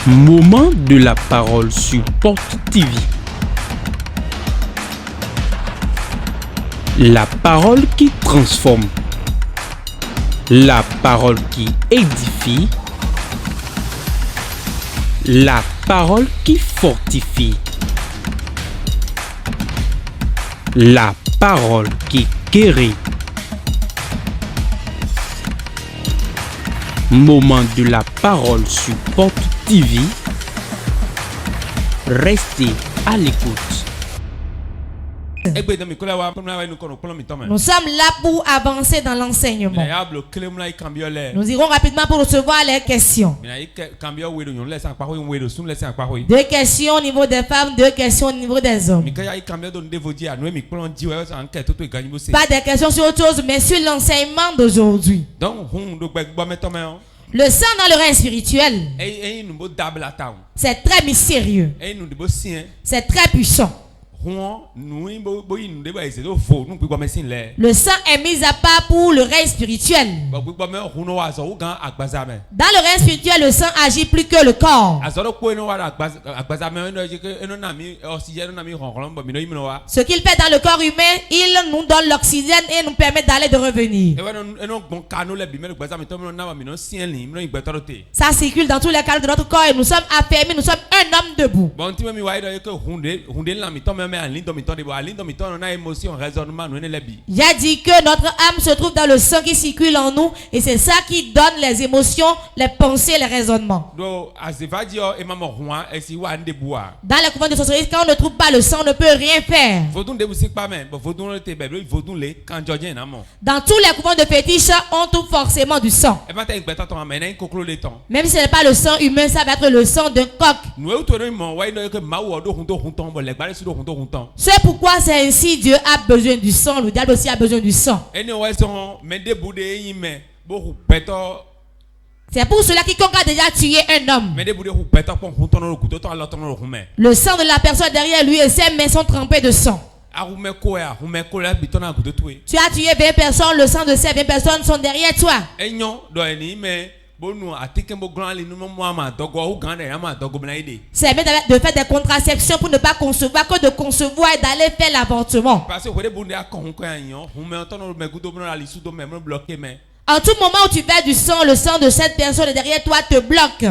Moment de la parole sur Porte TV. La parole qui transforme. La parole qui édifie. La parole qui fortifie. La parole qui guérit. Moment de la parole sur Porte TV. Restez à l'écoute. Nous sommes là pour avancer dans l'enseignement. Nous irons rapidement pour recevoir les questions. 2 questions au niveau des femmes, 2 questions au niveau des hommes. Pas des questions sur autre chose, mais sur l'enseignement d'aujourd'hui. Le sang dans le règne spirituel, c'est très mystérieux. C'est très puissant. Le sang est mis à part pour le règne spirituel. Dans le règne spirituel, le sang agit plus que le corps. Ce qu'il fait dans le corps humain, il nous donne l'oxygène et nous permet d'aller et de revenir. Ça circule dans tous les canaux de notre corps et nous sommes affermis, nous sommes un homme debout. J'ai dit que notre âme se trouve dans le sang qui circule en nous et c'est ça qui donne les émotions, les pensées, les raisonnements. Dans les couvents de sorcellerie, quand on ne trouve pas le sang, on ne peut rien faire. Dans tous les couvents de fétiche, on trouve forcément du sang. Même si ce n'est pas le sang humain, ça va être le sang d'un coq. C'est pourquoi c'est ainsi, Dieu a besoin du sang, le diable aussi a besoin du sang. C'est pour cela que quiconque a déjà tué un homme, le sang de la personne derrière lui et ses mains sont trempées de sang. Tu as tué 20 personnes, le sang de ces 20 personnes sont derrière toi. C'est bien de faire des contraceptions pour ne pas concevoir que de concevoir et d'aller faire l'avortement. En tout moment où tu perds du sang, le sang de cette personne derrière toi te bloque.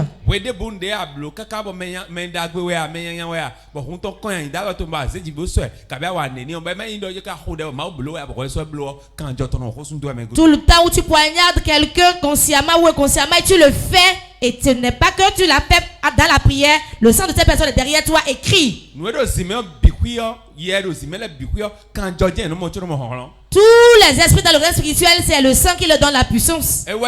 Tout le temps où tu poignardes quelqu'un consciemment ou inconsciemment et tu le fais, et ce n'est pas que tu l'as fait dans la prière, le sang de cette personne est derrière toi et crie. Tous les esprits dans le règne spirituel, c'est le sang qui leur donne la puissance. Vous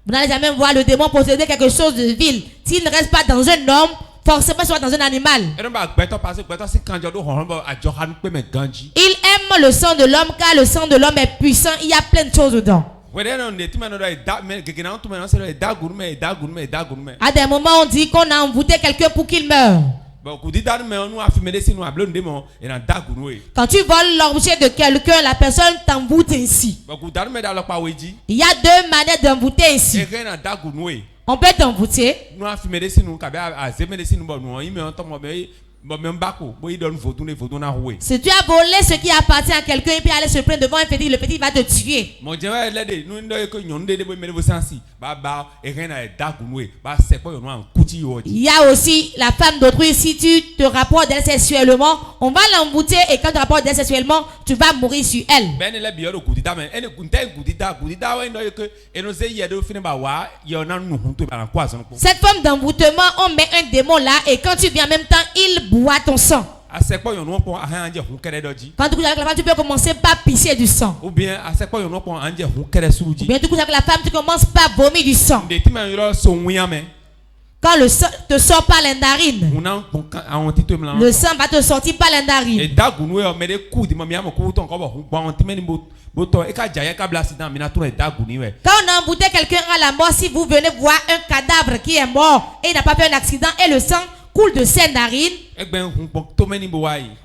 n'allez jamais voir le démon posséder quelque chose de vil. S'il ne reste pas dans un homme, forcément il sera dans un animal. Il aime le sang de l'homme car le sang de l'homme est puissant. Il y a plein de choses dedans. À des moments on dit qu'on a envoûté quelqu'un pour qu'il meure. Quand tu voles l'objet de quelqu'un, la personne t'envoûte ainsi. Il y a 2 manières d'envoûter ainsi. On peut t'envoûter. Si tu as volé ce qui appartient à quelqu'un et puis aller se plaindre devant un petit, le petit va te tuer. Il y a aussi la femme d'autrui. Si tu te rapportes d'elle sexuellement, on va l'envoûter et quand tu te rapportes d'elle sexuellement, tu vas mourir sur elle. Cette forme d'envoûtement, on met un démon là et quand tu viens en même temps, il boit ton sang. Quand tu couches avec la femme, tu peux commencer par pisser du sang. Ou bien tu couches avec la femme, tu commences par vomir du sang. Quand le sang te sort par les narines, le sang va te sortir par les narines. Quand on a embouté quelqu'un à la mort, si vous venez voir un cadavre qui est mort et il n'a pas fait un accident et le sang coule de ses narines,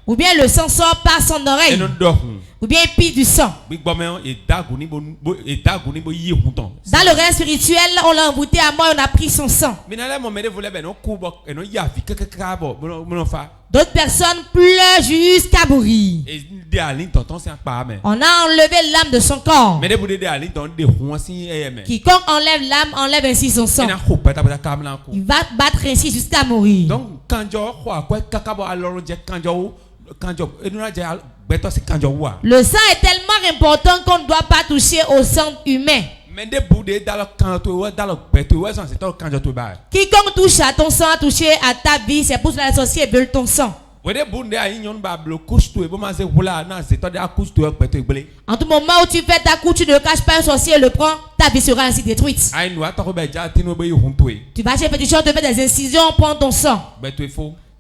Ou bien le sang sort par son oreille. Ou bien il pille du sang. Dans le règne spirituel, on l'a envoûté à mort et on a pris son sang. D'autres personnes pleurent jusqu'à mourir. On a enlevé l'âme de son corps. Quiconque enlève l'âme enlève ainsi son sang. Il va battre ainsi jusqu'à mourir. Le sang est tellement important qu'on ne doit pas toucher au sang humain. Quiconque touche à ton sang a touché à ta vie, c'est pour cela que les sorciers veulent ton sang. En tout moment où tu fais ta couche, tu ne caches pas un sorcier le prend, ta vie sera ainsi détruite. Tu vas chez le féticheur, te fais des incisions, prends ton sang.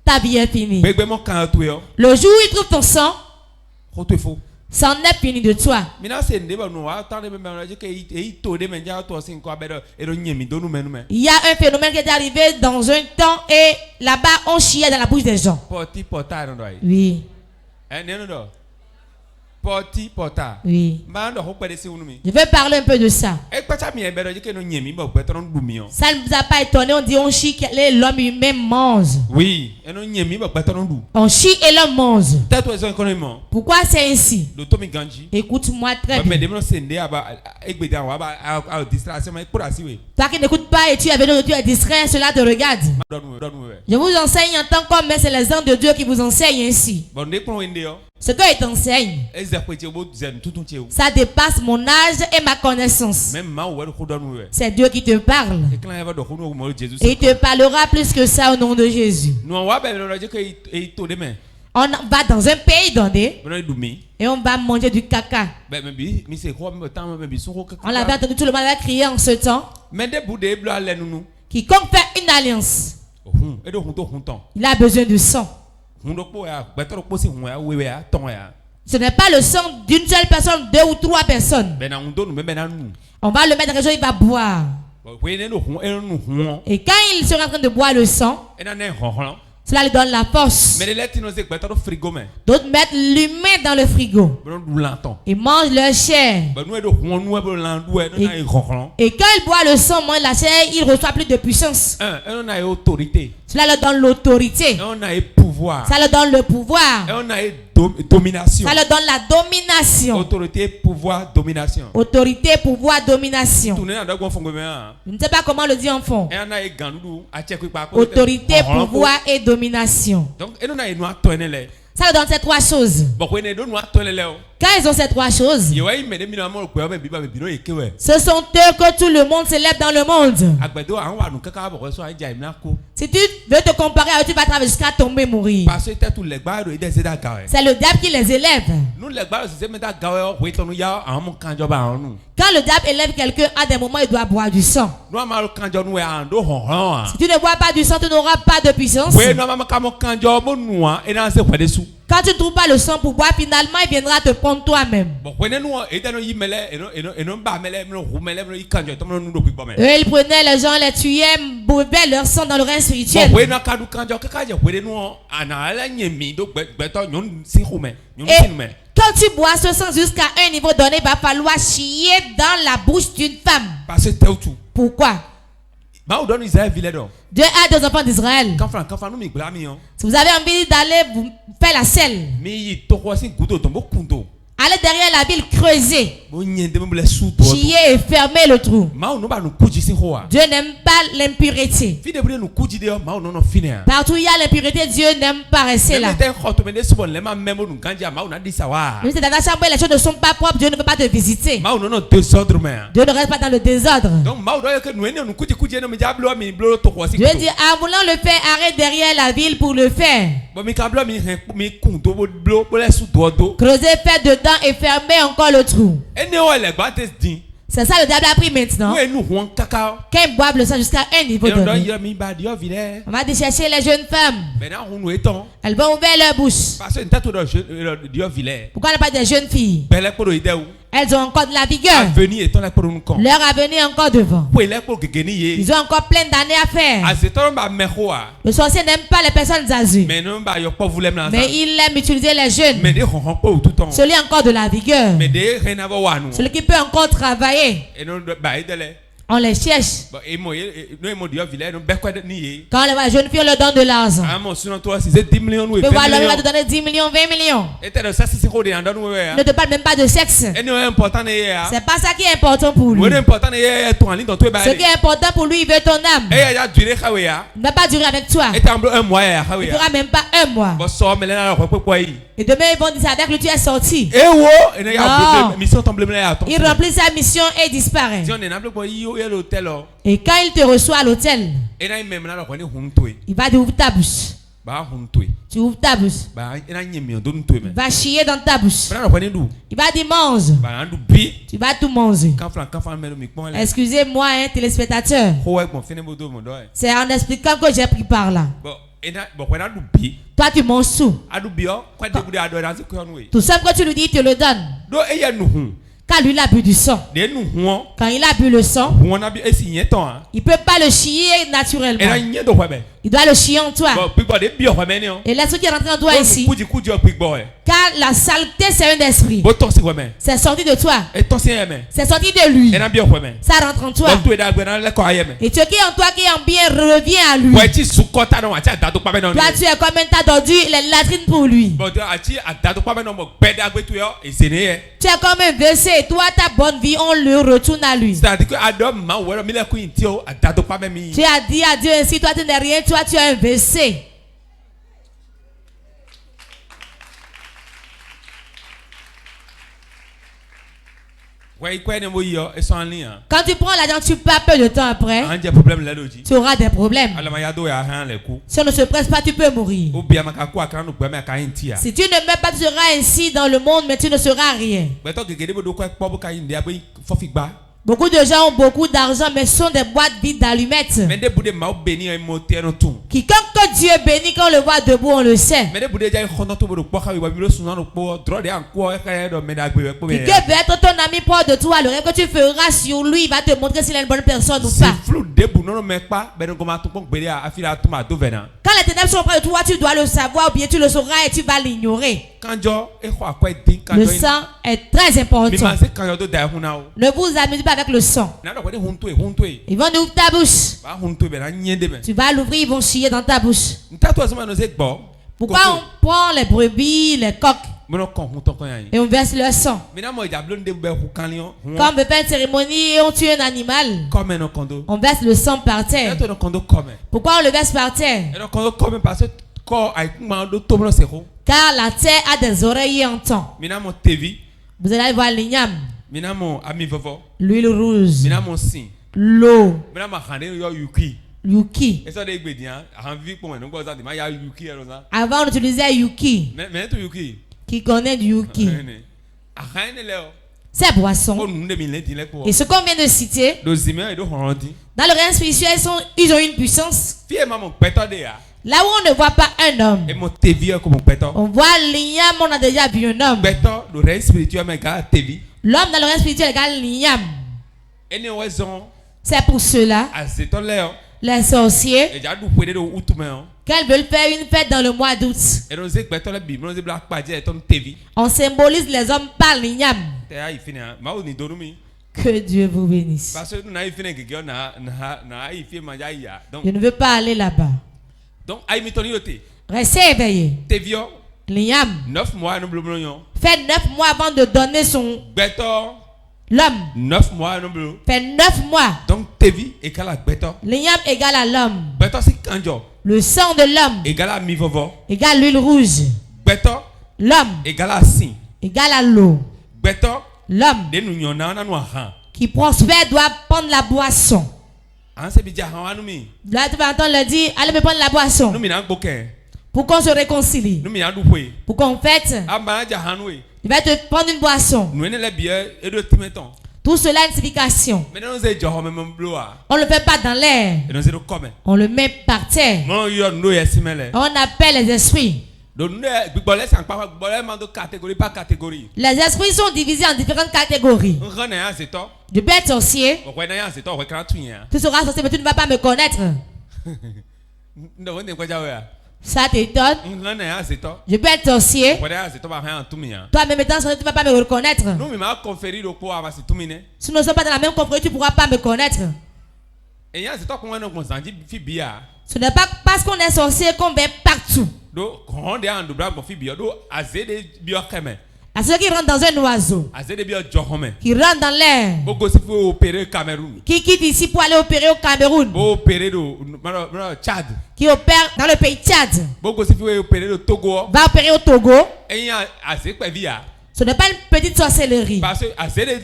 Ta vie est finie. Le jour où il trouve ton sang, c'en est fini de toi. Il y a un phénomène qui est arrivé dans un temps et là-bas on chiait dans la bouche des gens. Oui. Oui. Je vais parler un peu de ça. Ça ne vous a pas étonné, on dit on chie que l'homme humain mange. Oui. On chie et l'homme mange. Pourquoi c'est ainsi? Écoute-moi très bien. Toi qui n'écoutes pas et tu es distrait, cela te regarde. Je vous enseigne en tant qu'homme, mais c'est les anges de Dieu qui vous enseignent ainsi. Ce que t'enseigne, ça dépasse mon âge et ma connaissance. C'est Dieu qui te parle. Et il te parlera plus que ça au nom de Jésus. On va dans un pays donné et on va manger du caca. On l'avait entendu, tout le monde a crié en ce temps. Quiconque fait une alliance, il a besoin de sang. Ce n'est pas le sang d'une seule personne, 2 ou 3 personnes. On va le mettre dans quelque chose, il va boire. Et quand il sera en train de boire le sang, cela lui donne la force. D'autres mettent l'humain dans le frigo. Ils mangent leur chair. Et quand il boit le sang, mange la chair, il reçoit plus de puissance. Cela leur donne l'autorité. Ça leur donne le pouvoir. Domination. Ça leur donne la domination. Autorité, pouvoir, domination. Autorité, pouvoir, domination. Je ne sais pas comment le dire en fond. Autorité, pouvoir et domination. Ça leur donne ces 3 choses. Quand ils ont ces 3 choses, ce sont eux que tout le monde célèbre dans le monde. Si tu veux te comparer à eux, tu vas travailler jusqu'à tomber mourir. C'est le diable qui les élève. Quand le diable élève quelqu'un, à des moments il doit boire du sang. Si tu ne bois pas du sang, tu n'auras pas de puissance. Quand tu ne trouves pas le sang pour boire, finalement il viendra te prendre toi-même. Eux, ils prenaient les gens, les tuaient, buvaient leur sang dans le règne spirituel. Et quand tu bois ce sang jusqu'à un niveau donné, il va falloir chier dans la bouche d'une femme. Pourquoi? Dieu a 2 enfants d'Israël. Si vous avez envie d'aller vous faire la selle, allez derrière la ville, creuser, chier et fermer le trou. Dieu n'aime pas l'impureté. Partout où il y a l'impureté, Dieu n'aime pas rester là. Même si dans ta chambre les choses ne sont pas propres, Dieu ne veut pas te visiter. Dieu ne reste pas dans le désordre. Dieu dit, en voulant le faire, arrête derrière la ville pour le faire. Creuser, faire dedans et fermer encore le trou. C'est ça le diable a pris maintenant. Quand ils boivent le sang jusqu'à un niveau donné, on va chercher les jeunes femmes. Elles vont ouvrir leur bouche. Pourquoi on n'a pas des jeunes filles? Elles ont encore de la vigueur. Leur avenir est encore devant. Ils ont encore plein d'années à faire. Le sorcier n'aime pas les personnes âgées. Mais il aime utiliser les jeunes. Celui encore de la vigueur. Celui qui peut encore travailler. On les cherche. Quand les jeunes filles leur donnent de l'argent. Mais voilà, il va te donner 10 millions, 20 millions. Ne te parle même pas de sexe. C'est pas ça qui est important pour lui. Ce qui est important pour lui, il veut ton âme. Il ne va pas durer avec toi. Il ne fera même pas un mois. Et demain, ils vont dire avec lui, tu es sorti. Il remplit sa mission et disparaît. Et quand il te reçoit à l'hôtel, il va dire ouvre ta bouche. Tu ouvres ta bouche. Il va chier dans ta bouche. Il va dire mange. Tu vas tout manger. Excusez-moi, hein, téléspectateur. C'est en expliquant que j'ai pris par là. Toi tu manges tout. Tout ça que tu lui dis, il te le donne. Quand lui il a bu du sang. Quand il a bu le sang, il peut pas le chier naturellement. Il doit le chier en toi. Et l'esprit qui est rentré en toi ici, car la saleté c'est un esprit. C'est sorti de toi. C'est sorti de lui. Ça rentre en toi. Et ce qui est en toi qui est en bien revient à lui. Toi tu es comme un tas d'ordures, les latrines pour lui. Tu es comme un WC. Toi ta bonne vie on le retourne à lui. Tu as dit à Dieu ainsi, toi tu n'es rien, toi tu as un WC. Quand tu prends l'argent, tu pars peu de temps après. Tu auras des problèmes. Si on ne se presse pas, tu peux mourir. Si tu ne meurs pas, tu seras ainsi dans le monde, mais tu ne seras rien. Beaucoup de gens ont beaucoup d'argent, mais sont des boîtes vides d'allumettes. Quiconque Dieu bénit, quand on le voit debout, on le sait. Qui veut être ton ami proche de toi, le rêve que tu feras sur lui, il va te montrer s'il est une bonne personne ou pas. Quand les ténèbres sont près de toi, tu dois le savoir, ou bien tu le sauras et tu vas l'ignorer. Le sang est très important. Ne vous amusez pas avec le sang. Ils vont ouvrir ta bouche. Tu vas l'ouvrir, ils vont chier dans ta bouche. Pourquoi on prend les brebis, les coqs et on verse leur sang? Quand on veut faire une cérémonie et on tue un animal, on verse le sang par terre. Pourquoi on le verse par terre? Car la terre a des oreilles et entend. Vous allez voir l'igname, l'huile rouge, l'eau, yuki. Avant on utilisait yuki. Qui connaît du yuki? Ces boissons. Et ce qu'on vient de citer, dans le réel spirituel, ils ont une puissance. Là où on ne voit pas un homme, on voit l'igname, on a déjà vu un homme. L'homme dans le réel spirituel égale l'igname. C'est pour cela, les sorciers, qu'elles veulent faire une fête dans le mois d'août. On symbolise les hommes par l'igname. Que Dieu vous bénisse. Je ne veux pas aller là-bas. Restez éveillé. L'igname fait 9 mois avant de donner son... L'homme 9 mois fait 9 mois. Donc Tevi égale à Beto. L'igname égale à l'homme. Beto c'est Kanjo. Le sang de l'homme égale à Mivovo. Égale l'huile rouge. Beto l'homme égale à Sin. Égale à l'eau. Beto l'homme qui prospère doit prendre la boisson. Là tu vas entendre le dire, allez me prendre la boisson. Pour qu'on se réconcilie. Pour qu'on fête. Il va te prendre une boisson. Tout cela est une signification. On ne le fait pas dans l'air. On le met par terre. On appelle les esprits. Les esprits sont divisés en différentes catégories. Je peux être sorcier. Tu seras sorcier, mais tu ne vas pas me connaître. Ça t'étonne? Je peux être sorcier. Toi-même étant sorcier, tu ne vas pas me reconnaître. Si nous ne sommes pas dans la même confrérie, tu ne pourras pas me connaître. Ce n'est pas parce qu'on est sorcier qu'on va partout. À ceux qui rentrent dans un oiseau, qui rentrent dans l'air, qui quittent ici pour aller opérer au Cameroun, qui opère dans le pays Tchad, va opérer au Togo. Ce n'est pas une petite sorcellerie. La sorcellerie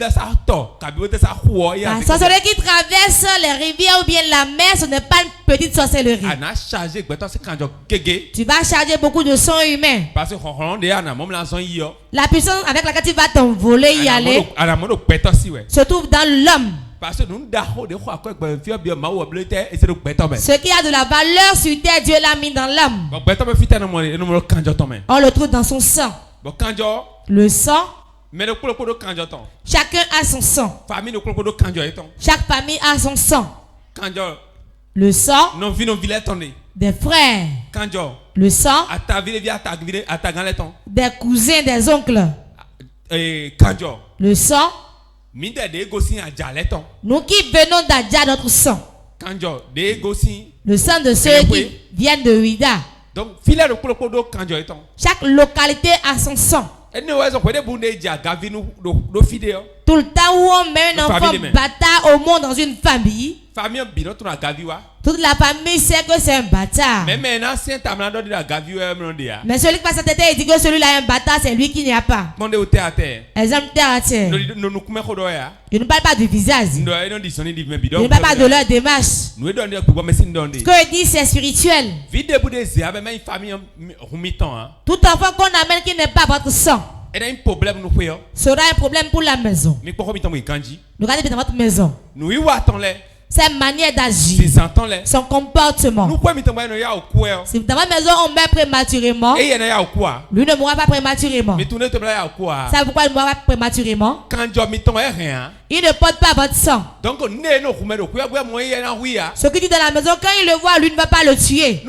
qui traverse les rivières ou bien la mer, ce n'est pas une petite sorcellerie. Tu vas charger beaucoup de sang humain. La puissance avec laquelle tu vas t'envoler y aller se trouve dans l'homme. Ce qui a de la valeur sur terre, Dieu l'a mis dans l'homme. On le trouve dans son sang. Le sang, chacun a son sang. Chaque famille a son sang. Le sang des frères. Le sang des cousins, des oncles. Le sang, nous qui venons d'Adja, notre sang. Le sang de ceux qui viennent de Ouida. Chaque localité a son sang. Tout le temps où on met un enfant bâtard au monde dans une famille, toute la famille sait que c'est un bâtard. Mais celui qui passe à tête et dit que celui-là est un bâtard, c'est lui qui n'y a pas. Exemple terre à terre. Je ne parle pas du visage. Je ne parle pas de leur démarche. Ce que je dis, c'est spirituel. Tout enfant qu'on amène qui n'est pas votre sang sera un problème pour la maison. Regardez dans votre maison. Sa manière d'agir, son comportement. Si dans votre maison on meurt prématurément, lui ne mourra pas prématurément. Ça pourquoi il ne mourra pas prématurément? Il ne porte pas votre sang. Ce qui dit dans la maison, quand il le voit, lui ne va pas le tuer.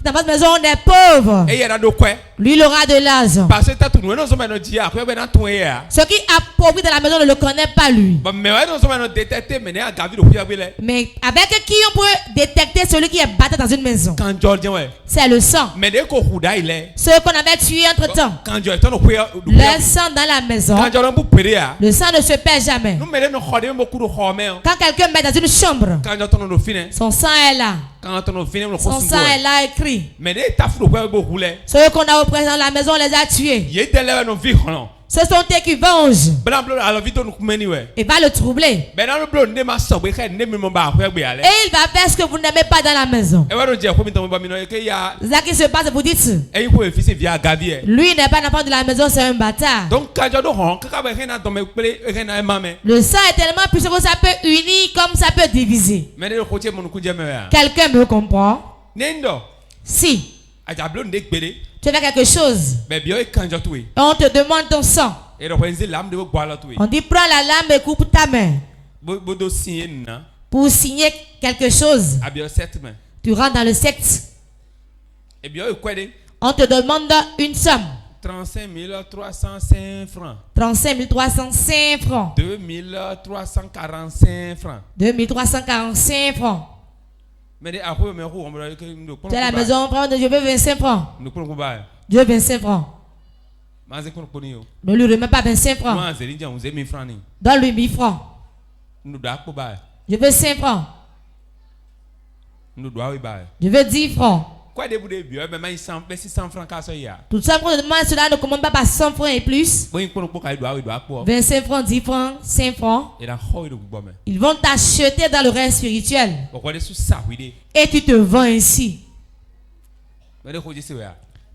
Dans votre maison, on est pauvre. Lui, il aura de l'argent. Ce qui appauvrit dans la maison ne le connaît pas lui. Mais avec qui on peut détecter celui qui est battu dans une maison? C'est le sang. Ceux qu'on avait tués entre temps. Le sang dans la maison. Le sang ne se perd jamais. Quand quelqu'un met dans une chambre, son sang est là. Son sang est là écrit. Ceux qu'on a représentés dans la maison, on les a tués. Ce sont eux qui vengent. Et va le troubler. Et il va faire ce que vous n'aimez pas dans la maison. C'est ça qui se passe, vous dites. Lui n'est pas un enfant de la maison, c'est un bâtard. Le sang est tellement puissant que ça peut unir comme ça peut diviser. Quelqu'un me comprend? Si tu fais quelque chose, on te demande ton sang. On dit prends la lame et coupe ta main. Pour signer quelque chose, tu rentres dans le secte. On te demande une somme. 35 305 francs. 35 305 francs. 2345 francs. 2345 francs. Tu es à la maison, je veux 25 francs. Je veux 25 francs. Ne lui remets pas 25 francs. Donne-lui 1000 francs. Je veux 5 francs. Je veux 10 francs. Tout ça, cela ne commande pas par 100 francs et plus. 25 francs, 10 francs, 5 francs. Ils vont t'acheter dans le règne spirituel. Et tu te vends ainsi.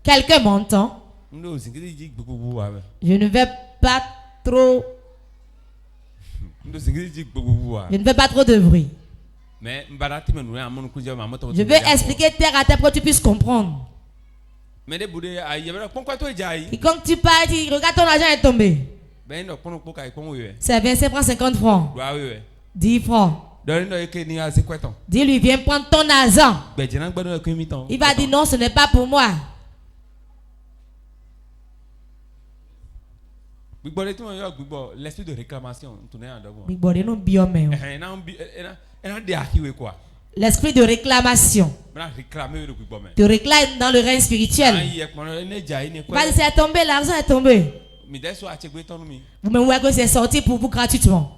Quelqu'un m'entend? Je ne vais pas trop. Je ne vais pas trop de bruit. Je vais expliquer terre à terre pour que tu puisses comprendre. Et quand tu pars, tu regardes ton argent est tombé. C'est 25 francs, 50 francs. 10 francs. Dis-lui, viens prendre ton argent. Il va dire non, ce n'est pas pour moi. L'esprit de réclamation. L'esprit de réclamation. Tu réclames dans le règne spirituel. C'est tombé, l'argent est tombé. Vous me voyez que c'est sorti pour vous gratuitement.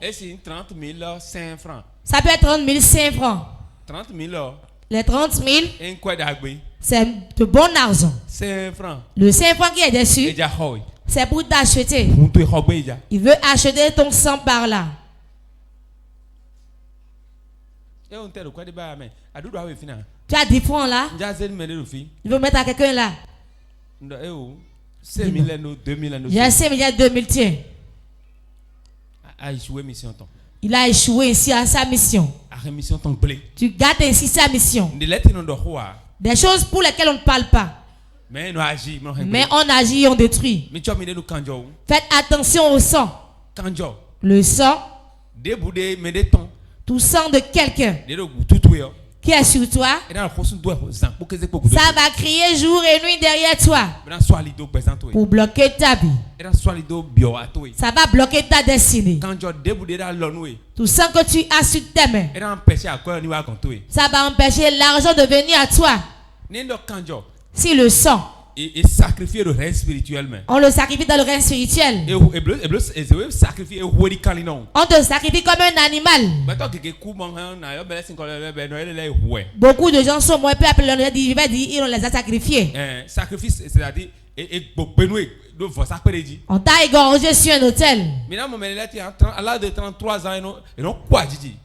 Ça peut être 30 000, 5 francs. Les 30 000, c'est de bon argent. Le 5 francs qui est dessus, c'est pour t'acheter. Il veut acheter ton sang par là. Tu as 10 francs là. Il veut mettre à quelqu'un là. J'ai 5 000, 2000, tiens. Il a échoué ici à sa mission. Tu gardes ainsi sa mission. Des choses pour lesquelles on ne parle pas. Mais on agit et on détruit. Faites attention au sang. Le sang. Tout sang de quelqu'un qui est sur toi, ça va crier jour et nuit derrière toi pour bloquer ta vie. Ça va bloquer ta destinée. Tout sang que tu as sur tes mains, ça va empêcher l'argent de venir à toi. Si le sang, et sacrifier le règne spirituellement. On le sacrifie dans le règne spirituel. On te sacrifie comme un animal. Beaucoup de gens sont moins peu appelés. Je vais dire, on les a sacrifiés. Sacrifice, c'est-à-dire, on t'a égorgé sur un hôtel. À l'âge de 33 ans,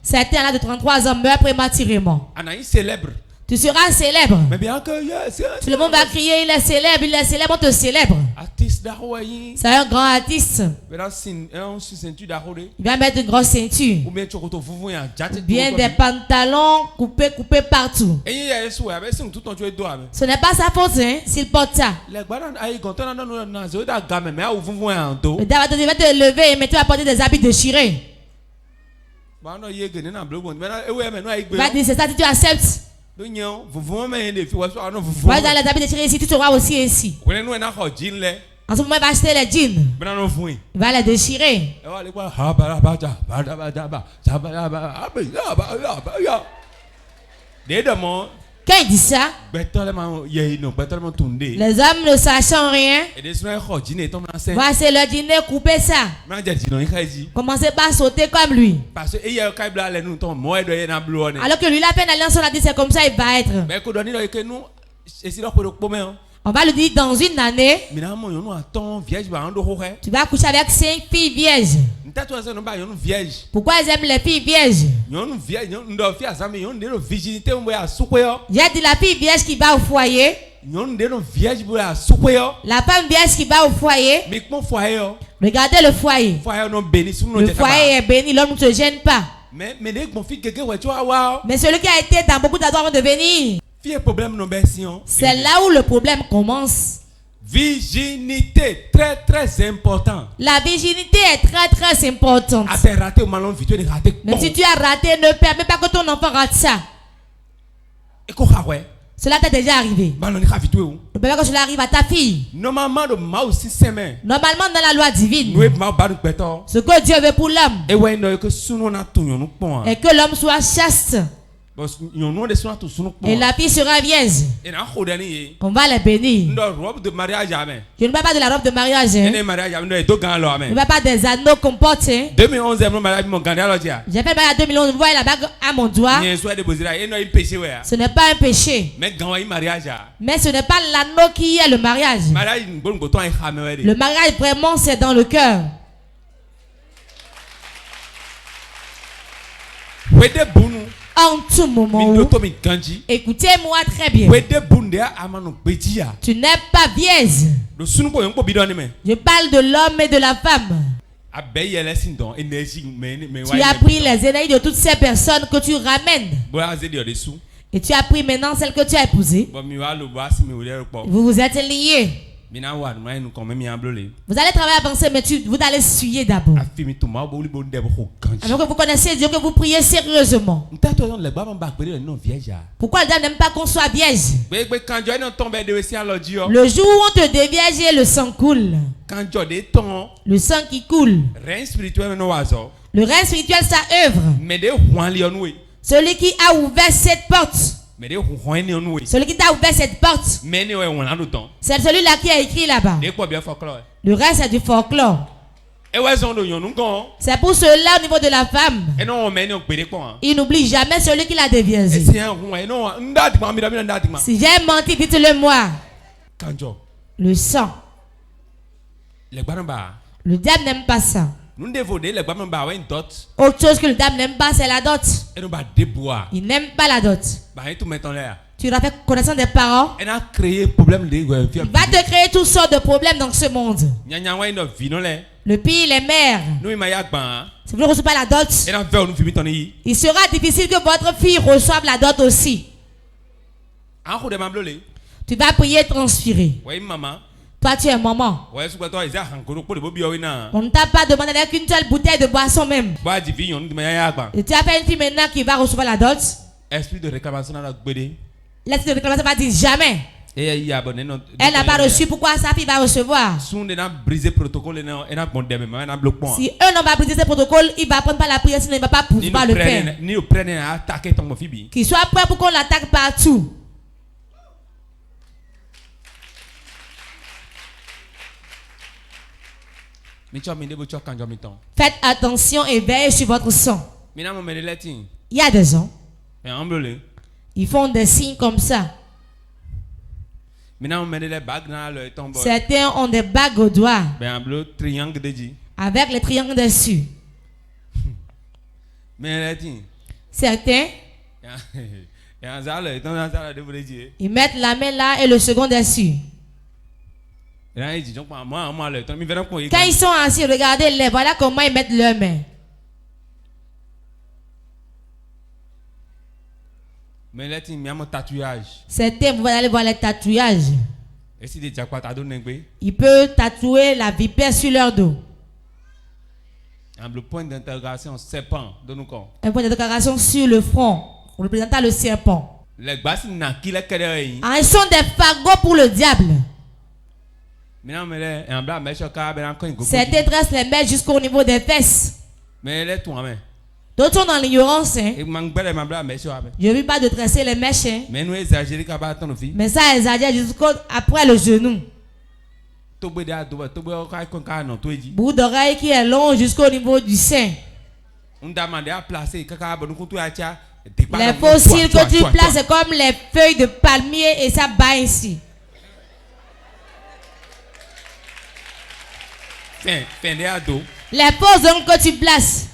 certains à l'âge de 33 ans meurent prématurément. Tu seras célèbre. Mais bien que tout le monde va crier, il est célèbre, on te célèbre. C'est un grand artiste. Il va mettre une grosse ceinture. Ou bien des pantalons coupés partout. Ce n'est pas sa faute, hein, s'il porte ça. Le diable va te lever, mais tu vas porter des habits déchirés. Va dire, c'est ça si tu acceptes. Va dans les habits déchirés ici, tu seras aussi ici. En ce moment, il va acheter les jeans. Il va les déchirer. Quand il dit ça, les hommes ne sachant rien, voici le dîner, couper ça. Commencez pas à sauter comme lui. Alors que lui, la peine alliance, on a dit c'est comme ça, il va être. On va lui dire dans une année, tu vas coucher avec 5 filles vierges. Pourquoi ils aiment les filles vierges? J'ai dit la fille vierge qui va au foyer. La femme vierge qui va au foyer. Regardez le foyer. Le foyer est béni, l'homme ne se gêne pas. Mais celui qui a été dans beaucoup d'endroits avant de venir, c'est là où le problème commence. Virginité, très important. La virginité est très importante. Même si tu as raté, ne permets pas que ton enfant rate ça. Cela t'est déjà arrivé. Ne permets pas que cela arrive à ta fille. Normalement, dans la loi divine, ce que Dieu veut pour l'homme est que l'homme soit chaste. Et la fille sera vierge. On va les bénir. Je ne parle pas de la robe de mariage. Je ne parle pas des anneaux qu'on porte. J'ai fait le mariage en 2011. Vous voyez la bague à mon doigt. Ce n'est pas un péché. Mais ce n'est pas l'anneau qui est le mariage. Le mariage vraiment c'est dans le cœur. En tout moment, écoutez-moi très bien. Tu n'es pas vierge. Je parle de l'homme et de la femme. Tu as pris les énergies de toutes ces personnes que tu ramènes. Et tu as pris maintenant celle que tu as épousée. Vous vous êtes liés. Vous allez travailler à penser, mais vous allez suyer d'abord. Alors que vous connaissez Dieu, que vous priez sérieusement. Pourquoi les dames n'aiment pas qu'on soit vierge? Le jour où on te dévierge, le sang coule. Le sang qui coule. Le règne spirituel, ça œuvre. Celui qui a ouvert cette porte. Celui qui t'a ouvert cette porte, c'est celui-là qui a écrit là-bas. Le reste, c'est du folklore. C'est pour cela, au niveau de la femme, il n'oublie jamais celui qui l'a dévié. Si j'ai menti, dites-le moi. Le sang. Le diable n'aime pas ça. Autre chose que le diable n'aime pas, c'est la dot. Il n'aime pas la dot. Tu vas faire connaissance des parents. Il va te créer toutes sortes de problèmes dans ce monde. Le pire, les mères. Si vous ne recevez pas la dot, il sera difficile que votre fille reçoive la dot aussi. Tu vas prier transpirer. Toi, tu es maman. On ne t'a pas demandé d'aller qu'une seule bouteille de boisson même. Et tu as fait une fille maintenant qui va recevoir la dot. L'esprit de réclamation va dire jamais. Elle n'a pas reçu, pourquoi sa fille va recevoir? Si eux n'ont pas brisé ce protocole, il va prendre pas la prière, sinon il ne va pas pouvoir le faire. Qu'il soit prêt pour qu'on l'attaque partout. Faites attention et veillez sur votre sang. Il y a des gens, ils font des signes comme ça. Certains ont des bagues au doigt avec les triangles dessus. Certains, ils mettent la main là et le second dessus. Quand ils sont assis, regardez-les, voilà comment ils mettent leurs mains. Certains, vous allez voir les tatouages. Ils peuvent tatouer la vipère sur leur dos. Un point d'interrogation sur le front, représentant le serpent. Ils sont des fagots pour le diable. Certains tracent les mains jusqu'au niveau des fesses. D'autres sont dans l'ignorance. Hein. Je ne veux pas de tracer les mèches. Hein. Mais ça exagère jusqu'après le genou. Bout d'oreille qui est long jusqu'au niveau du sein. Les fossiles que tu places, c'est comme les feuilles de palmier et ça bat ici. Les fausses ongles que tu places,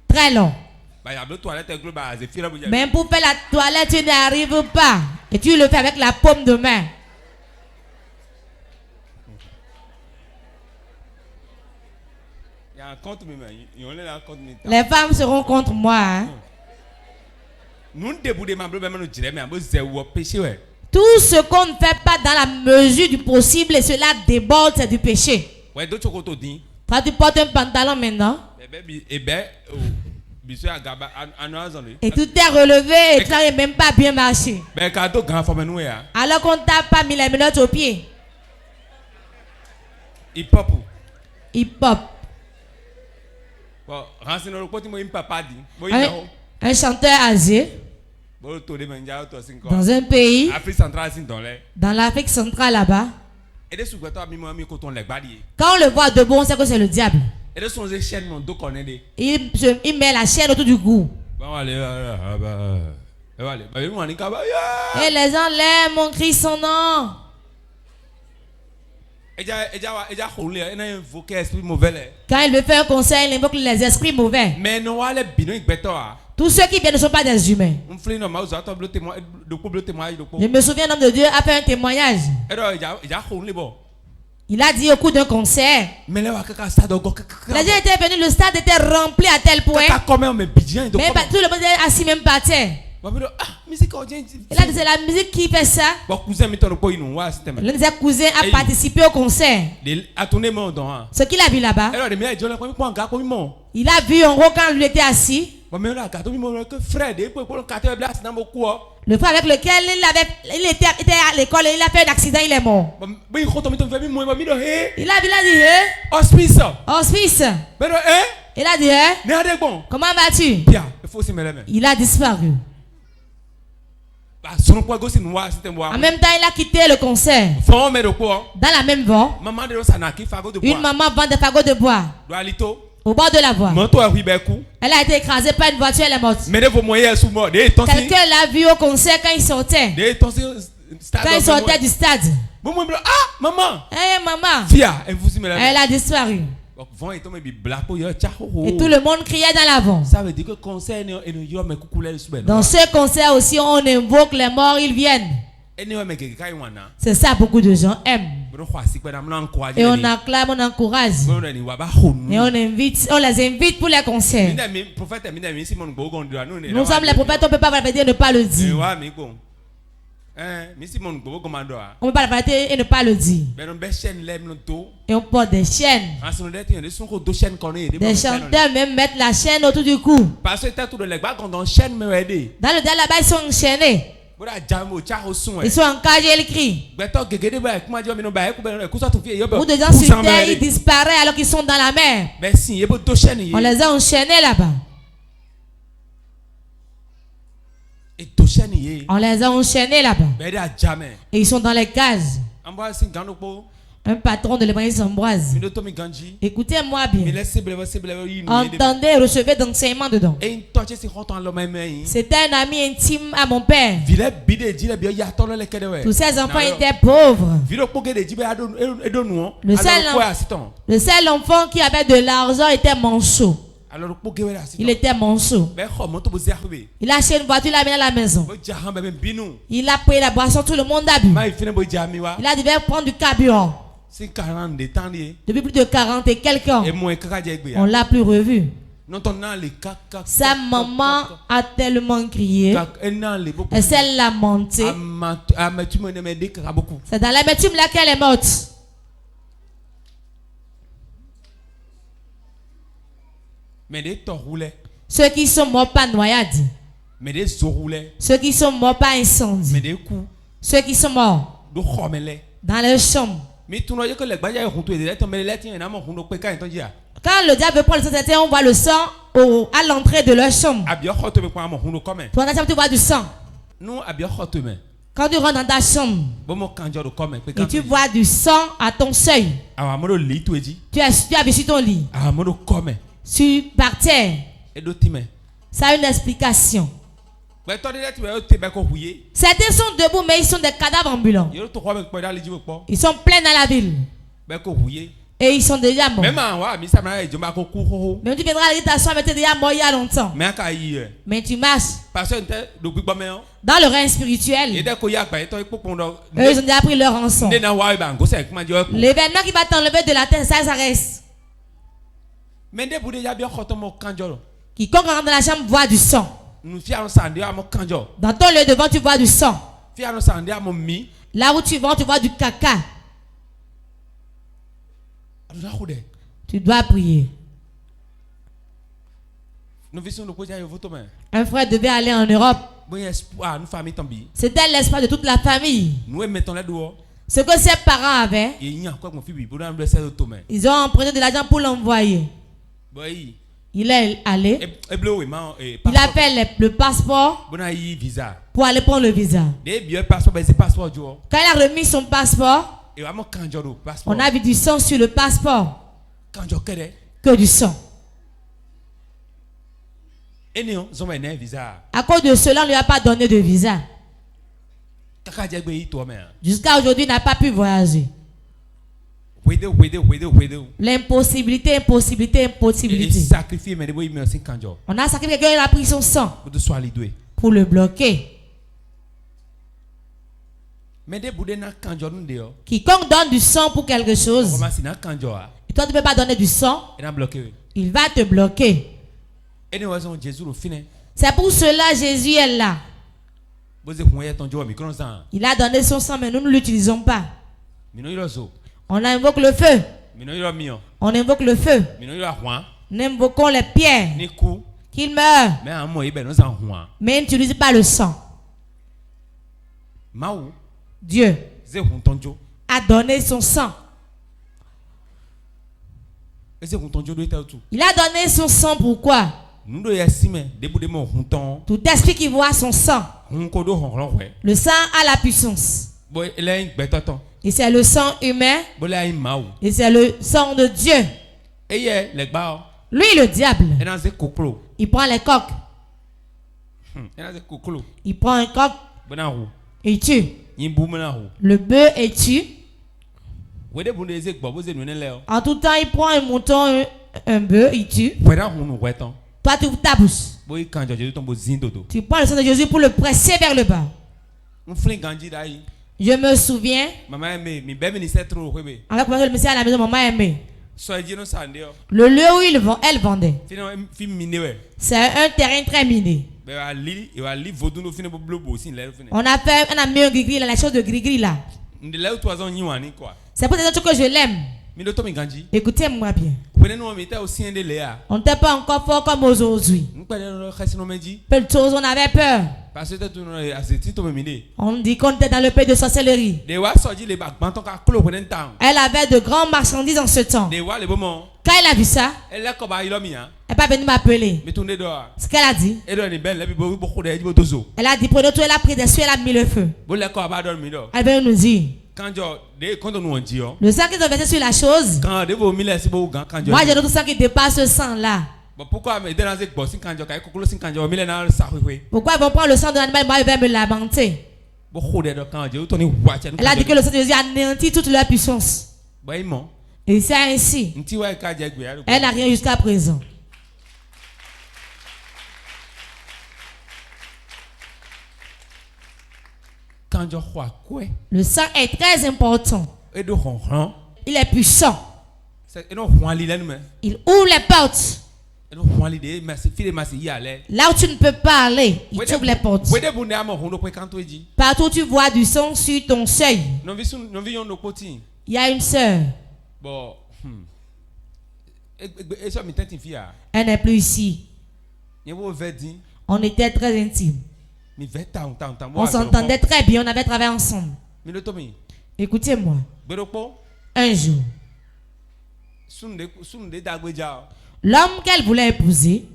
très long. Même pour faire la toilette, tu n'arrives pas. Et tu le fais avec la paume de main. Les femmes seront contre moi. Hein? Tout ce qu'on ne fait pas dans la mesure du possible, et cela déborde, c'est du péché. Quand tu portes un pantalon maintenant, et tout est relevé, et tu n'arrives même pas bien marché. Alors qu'on t'a pas mis les menottes aux pieds. Hip hop. Un chanteur âgé dans un pays, dans l'Afrique centrale là-bas, quand on le voit debout, on sait que c'est le diable. Il met la chaîne autour du cou. Et les gens l'aiment, on crie son nom. Quand il veut faire un conseil, il invoque les esprits mauvais. Tous ceux qui viennent ne sont pas des humains. Je me souviens, un homme de Dieu a fait un témoignage. Il a dit au cours d'un concert. Les gens étaient venus, le stade était rempli à tel point. Mais tout le monde était assis même par terre. Et là, c'est la musique qui fait ça. Le cousin a participé au concert. Ce qu'il a vu là-bas, il a vu en gros quand il était assis. Le frère avec lequel il était à l'école, il a fait un accident, il est mort. Il a dit, hospice. Hospice. Il a dit, comment vas-tu? Il a disparu. En même temps, il a quitté le concert. Dans la même voie, une maman vend des fagots de bois au bord de la voie. Elle a été écrasée par une voiture, elle est morte. Quelqu'un l'a vu au concert quand il sortait. Quand il sortait du stade. Maman. Hey, maman. Elle a disparu. Et tout le monde criait dans l'avant. Ça veut dire que dans ce concert aussi, on invoque les morts, ils viennent. C'est ça, beaucoup de gens aiment. Et on acclame, on encourage. Et on les invite pour les concerts. Nous sommes les prophètes, on ne peut pas dire ne pas le dire. On ne peut pas l'arrêter et ne pas le dire. Et on porte des chaînes. Des chanteurs même mettent la chaîne autour du cou. Dans le diable là-bas, ils sont enchaînés. Ils sont encagés, ils crient. Ou des gens sur terre, ils disparaissent alors qu'ils sont dans la mer. On les a enchaînés là-bas. On les a enchaînés là-bas. Et ils sont dans les cases. Un patron de l'évangile Ambroise. Écoutez-moi bien. Entendez et recevez d'enseignement dedans. C'était un ami intime à mon père. Tous ses enfants étaient pauvres. Le seul enfant qui avait de l'argent était manchot. Il était manchot. Il a acheté une voiture, il l'a amené à la maison. Il a pris la boisson, tout le monde a bu. Il a dû prendre du carburant. Depuis plus de 40 et quelques ans, on ne l'a plus revu. Sa maman a tellement crié. Elle s'est lamentée. C'est dans l'amertume là qu'elle est morte. Ceux qui sont morts par noyade. Ceux qui sont morts par incendie. Ceux qui sont morts dans leur chambre. Quand le diable prend le sang, on voit le sang à l'entrée de leur chambre. Toi, tu vois du sang. Quand tu rentres dans ta chambre et tu vois du sang à ton seuil, tu as vu sur ton lit, par terre, ça a une explication. Certains sont debout, mais ils sont des cadavres ambulants. Ils sont pleins dans la ville. Et ils sont déjà morts. Même tu viendras aller t'asseoir, mais tu es déjà mort il y a longtemps. Mais tu marches dans le règne spirituel. Eux, ils ont déjà pris leur rançon. L'événement qui va t'enlever de la terre, ça reste. Quiconque rentre dans la chambre voit du sang. Dans ton lieu devant, tu vois du sang. Là où tu vas, tu vois du caca. Tu dois prier. Un frère devait aller en Europe. C'était l'espoir de toute la famille. Ce que ses parents avaient, ils ont emprunté de l'argent pour l'envoyer. Il est allé. Il a fait le passeport pour aller prendre le visa. Quand il a remis son passeport, on a vu du sang sur le passeport. Que du sang. À cause de cela, on ne lui a pas donné de visa. Jusqu'à aujourd'hui, il n'a pas pu voyager. L'impossibilité, impossibilité, impossibilité. On a sacrifié quelqu'un, il a pris son sang pour le bloquer. Quiconque donne du sang pour quelque chose, et toi tu ne peux pas donner du sang, il va te bloquer. C'est pour cela Jésus est là. Il a donné son sang, mais nous ne l'utilisons pas. On invoque le feu. On invoque le feu. Nous invoquons les pierres. Qu'il meure. Mais n'utilise pas le sang. Dieu a donné son sang. Il a donné son sang pourquoi? Tout esprit qui voit son sang. Le sang a la puissance. Et c'est le sang humain. Et c'est le sang de Dieu. Lui, le diable, il prend les coqs. Il prend un coq et il tue. Le bœuf et tue. En tout temps, il prend un mouton, un bœuf, il tue. Toi, tu ouvres ta bouche. Tu prends le sang de Jésus pour le presser vers le bas. Je me souviens, avec moi, le monsieur à la maison, maman aimait. Le lieu où elle vendait, c'est un terrain très miné. On a mis un gris-gris, la chose de gris-gris là. C'est pour ça que je l'aime. Écoutez-moi bien. On n'était pas encore fort comme aujourd'hui. On avait peur. On dit qu'on était dans le pays de sorcellerie. Elle avait de grandes marchandises en ce temps. Quand elle a vu ça, elle n'est pas venue m'appeler. Ce qu'elle a dit, elle a dit prenez tout, elle a pris dessus, elle a mis le feu. Elle veut nous dire, le sang qu'ils ont versé sur la chose, moi j'ai d'autres sang qui dépasse ce sang là. Pourquoi ils vont prendre le sang de l'animal, moi ils vont me lamenter. Elle a dit que le sang de Jésus a anéanti toute leur puissance. Et c'est ainsi. Elle n'a rien jusqu'à présent. Le sang est très important. Il est puissant. Il ouvre les portes. Là où tu ne peux pas aller, il ouvre les portes. Partout où tu vois du sang sur ton seuil, il y a une sœur. Elle n'est plus ici. On était très intimes. On s'entendait très bien, on avait travaillé ensemble. Écoutez-moi. Un jour, l'homme qu'elle voulait épouser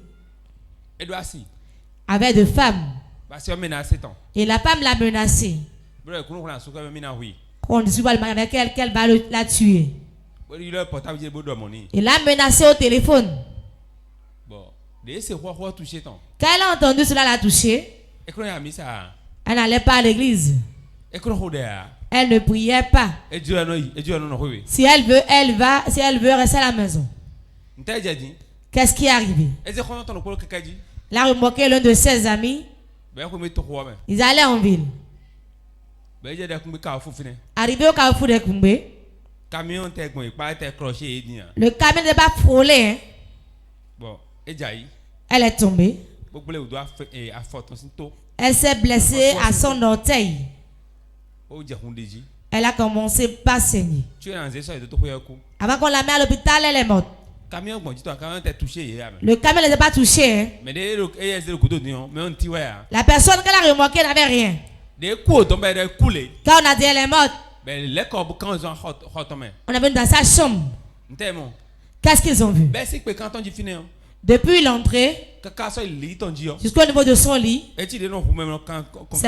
avait deux femmes. Et la femme l'a menacée. On dit avec elle qu'elle va la tuer. Il l'a menacée au téléphone. Quand elle a entendu cela, l'a touché. Elle n'allait pas à l'église. Elle ne priait pas. Si elle veut, elle va. Si elle veut, rester à la maison. Qu'est-ce qui est arrivé? Elle a remarqué l'un de ses amis. Ils allaient en ville. Arrivé au carrefour de Koumbé, le camion n'est pas frôlé. Elle est tombée. Elle s'est blessée à son orteil. Elle a commencé par saigner. Avant qu'on la mette à l'hôpital, elle est morte. Le camion ne l'était pas touché. La personne qu'elle a remarquée n'avait rien. Quand on a dit elle est morte, on est venu dans sa chambre. Qu'est-ce qu'ils ont vu? Depuis l'entrée jusqu'au niveau de son lit, c'est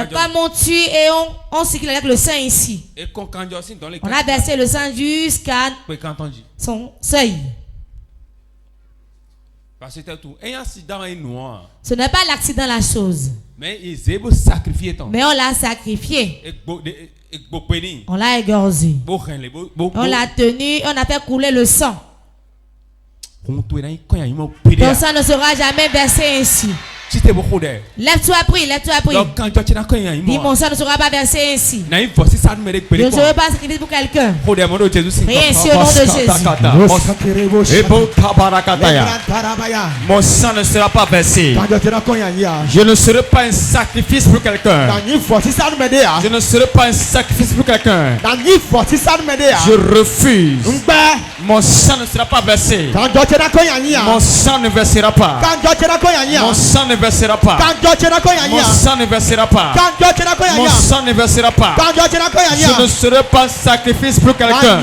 comme on tue et on cycle avec le sang ici. On a versé le sang jusqu'à son seuil. Ce n'est pas l'accident la chose. Mais on l'a sacrifié. On l'a égorgé. On l'a tenu, on a fait couler le sang. Ton sang ne sera jamais versé ainsi. Lève-toi, prie, lève-toi, prie. Dis, mon sang ne sera pas versé ainsi. Je ne serai pas sacrifié pour quelqu'un. Priez ainsi au nom de Jésus. Mon sang ne sera pas versé. Je ne serai pas un sacrifice pour quelqu'un. Je ne serai pas un sacrifice pour quelqu'un. Je refuse. Mon sang ne sera pas versé. Mon sang ne versera pas. Mon sang ne versera pas. Mon sang ne versera pas. Mon sang ne versera pas. Je ne serai pas sacrifice pour quelqu'un.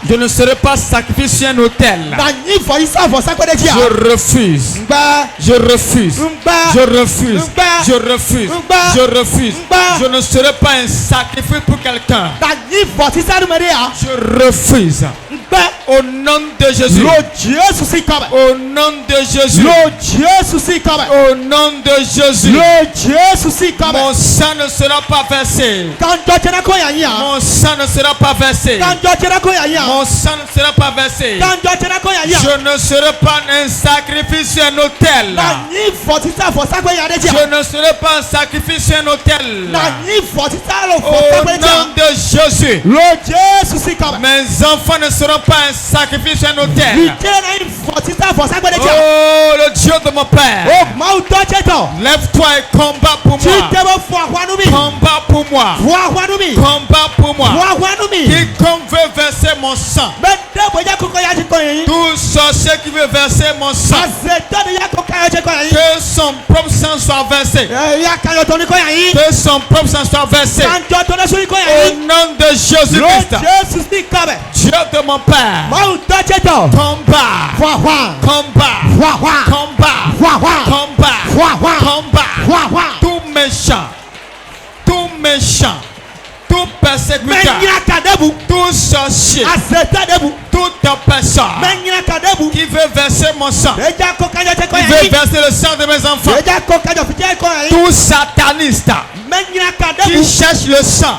Je ne serai pas sacrifice sur un autel. Je refuse. Je refuse. Je refuse. Je refuse. Je refuse. Je ne serai pas un sacrifice pour quelqu'un. Je refuse. Au nom de Jésus. Au nom de Jésus. Au nom de Jésus. Mon sang ne sera pas versé. Mon sang ne sera pas versé. Mon sang ne sera pas versé. Je ne serai pas un sacrifice sur un autel. Je ne serai pas un sacrifice sur un autel. Au nom de Jésus. Mes enfants ne seront pas un sacrifice sur un autel. Oh, le Dieu de mon Père. Lève-toi et combat pour moi. Combat pour moi. Combat pour moi. Quiconque veut verser mon sang. Tout sorcier qui veut verser mon sang. Que son propre sang soit versé. Que son propre sang soit versé. Au nom de Jésus-Christ. Dieu de mon Père. Combat. Combat. Tout méchant. Tout persécuteur. Tout sorcier. Toute personne qui veut verser mon sang. Qui veut verser le sang de mes enfants. Tout sataniste qui cherche le sang.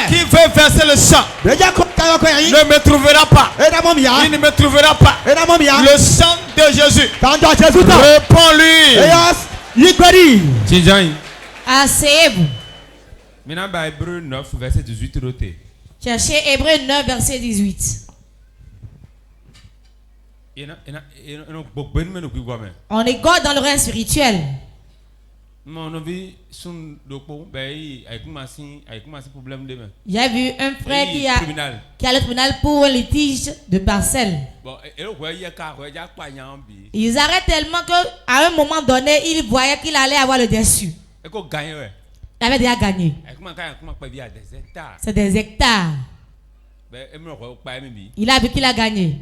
Qui veut verser le sang. Ne me trouvera pas. Il ne me trouvera pas. Le sang de Jésus. Réponds-lui. Asseyez-vous. Maintenant, Hébreu 9, verset 18. Cherchez Hébreu 9, verset 18. On est God dans le règne spirituel. J'ai vu un frère qui a le tribunal pour un litige de parcelle. Ils arrêtent tellement qu'à un moment donné, ils voyaient qu'il allait avoir le dessus. Il avait déjà gagné. C'est des hectares. Il a vu qu'il a gagné.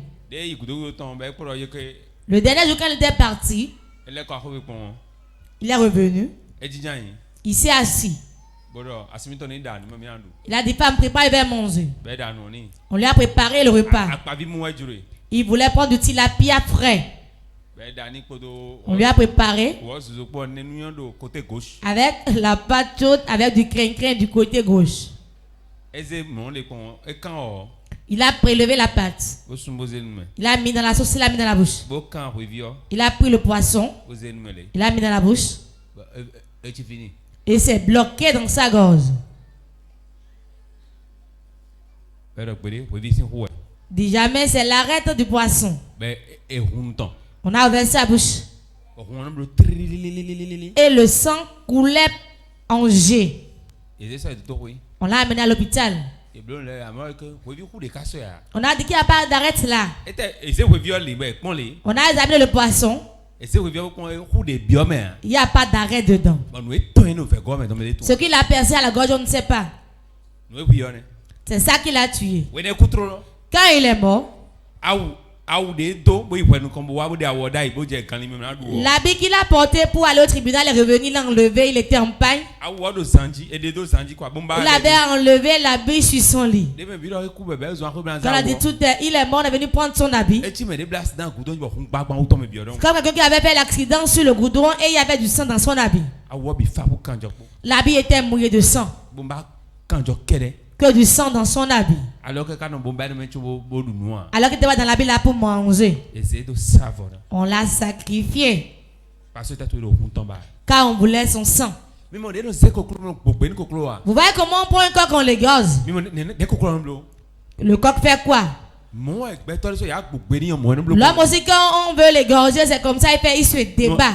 Le dernier jour quand il était parti, il est revenu. Il s'est assis. Il a dit, femme, prépare, il va manger. On lui a préparé le repas. Il voulait prendre du tilapia frais. On lui a préparé avec la pâte chaude, avec du crin-crin du côté gauche. Il a prélevé la pâte. Il a mis dans la sauce, il a mis dans la bouche. Il a pris le poisson. Il a mis dans la bouche. Et c'est bloqué dans sa gorge. Dit jamais, c'est l'arête du poisson. On a ouvert sa bouche. Et le sang coulait en jet. On l'a amené à l'hôpital. On a dit qu'il n'y a pas d'arrête là. On a examiné le poisson. Il n'y a pas d'arrêt dedans. Ce qu'il a percé à la gorge, on ne sait pas. C'est ça qui l'a tué. Quand il est mort, l'habit qu'il a porté pour aller au tribunal est revenu, il l'a enlevé, il était en pagne. Il avait enlevé l'habit sur son lit. Quand on a dit tout, il est mort, on est venu prendre son habit. Comme quelqu'un qui avait fait l'accident sur le goudron et il y avait du sang dans son habit. L'habit était mouillé de sang. Que du sang dans son habit. Alors qu'il était dans l'habit là pour manger. On l'a sacrifié. Car on voulait son sang. Vous voyez comment on prend un coq, on l'égorge. Le coq fait quoi? L'homme aussi, quand on veut l'égorger, c'est comme ça, il se débat.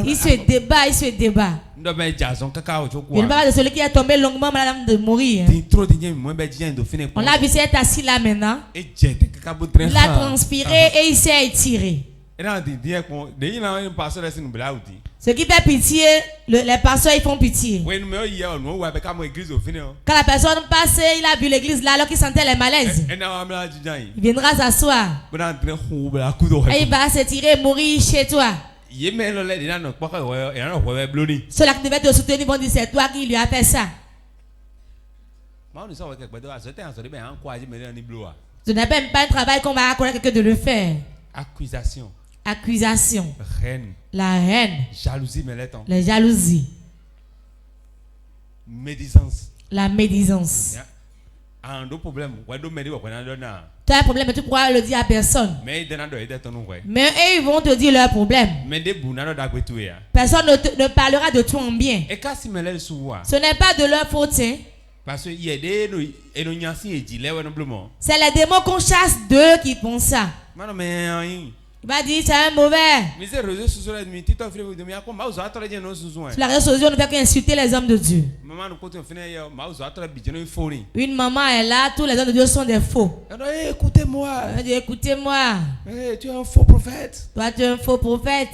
Il se débat. Il ne parle pas de celui qui est tombé longuement malade de mourir. On l'a vu être assis là maintenant. Il a transpiré et il s'est étiré. Ce qui fait pitié, les pasteurs ils font pitié. Quand la personne passe, il a vu l'église là alors qu'il sentait les malaises. Il viendra s'asseoir. Et il va s'étirer et mourir chez toi. Ceux-là qui devaient te soutenir vont dire c'est toi qui lui as fait ça. Ce n'est même pas un travail qu'on va accorder à quelqu'un de le faire. Accusation. La haine. Jalousie, les jalousies. Médisance. La médisance. Tu as un problème, mais tu pourras le dire à personne. Mais eux, ils vont te dire leur problème. Personne ne parlera de toi en bien. Ce n'est pas de leur faute. Hein? C'est les démons qu'on chasse d'eux qui font ça. Il va dire c'est un mauvais. Sur la réseau social, on ne fait qu'insulter les hommes de Dieu. Une maman est là, tous les hommes de Dieu sont des faux. Écoutez-moi. Elle dit écoutez-moi. Tu es un faux prophète. Toi tu es un faux prophète.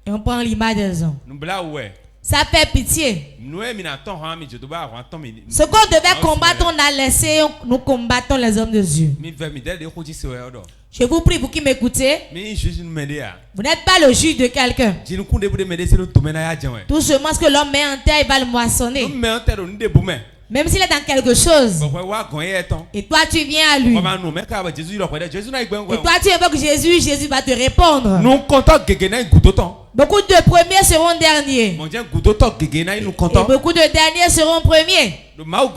Et on prend l'image des hommes. Ça fait pitié. Ce qu'on devait combattre, on a laissé, nous combattons les hommes de Dieu. Je vous prie, vous qui m'écoutez, vous n'êtes pas le juge de quelqu'un. Tout seulement ce que l'homme met en terre, il va le moissonner. Même s'il est dans quelque chose. Et toi tu viens à lui. Et toi tu évoques Jésus, Jésus va te répondre. Beaucoup de premiers seront derniers. Et beaucoup de derniers seront premiers. Devant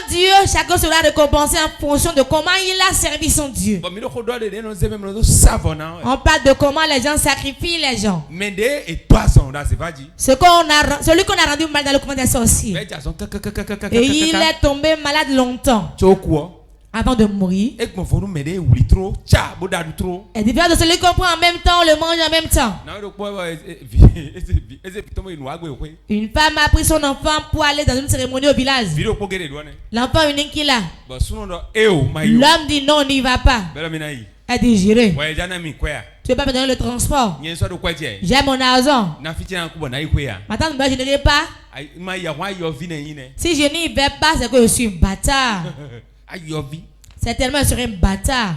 Dieu, chacun sera récompensé en fonction de comment il a servi son Dieu. On parle de comment les gens sacrifient les gens. Celui qu'on a rendu mal dans le couvent des sorciers. Et il est tombé malade longtemps. Avant de mourir. Et différent de celui qu'on prend en même temps, on le mange en même temps. Une femme a pris son enfant pour aller dans une cérémonie au village. L'enfant unique qu'il a. L'homme dit non, on n'y va pas. Elle dit j'irai. Tu ne veux pas me donner le transport? J'ai mon argent. Maintenant, je n'irai pas. Si je n'y vais pas, c'est que je suis un bâtard. C'est tellement sur un bâtard.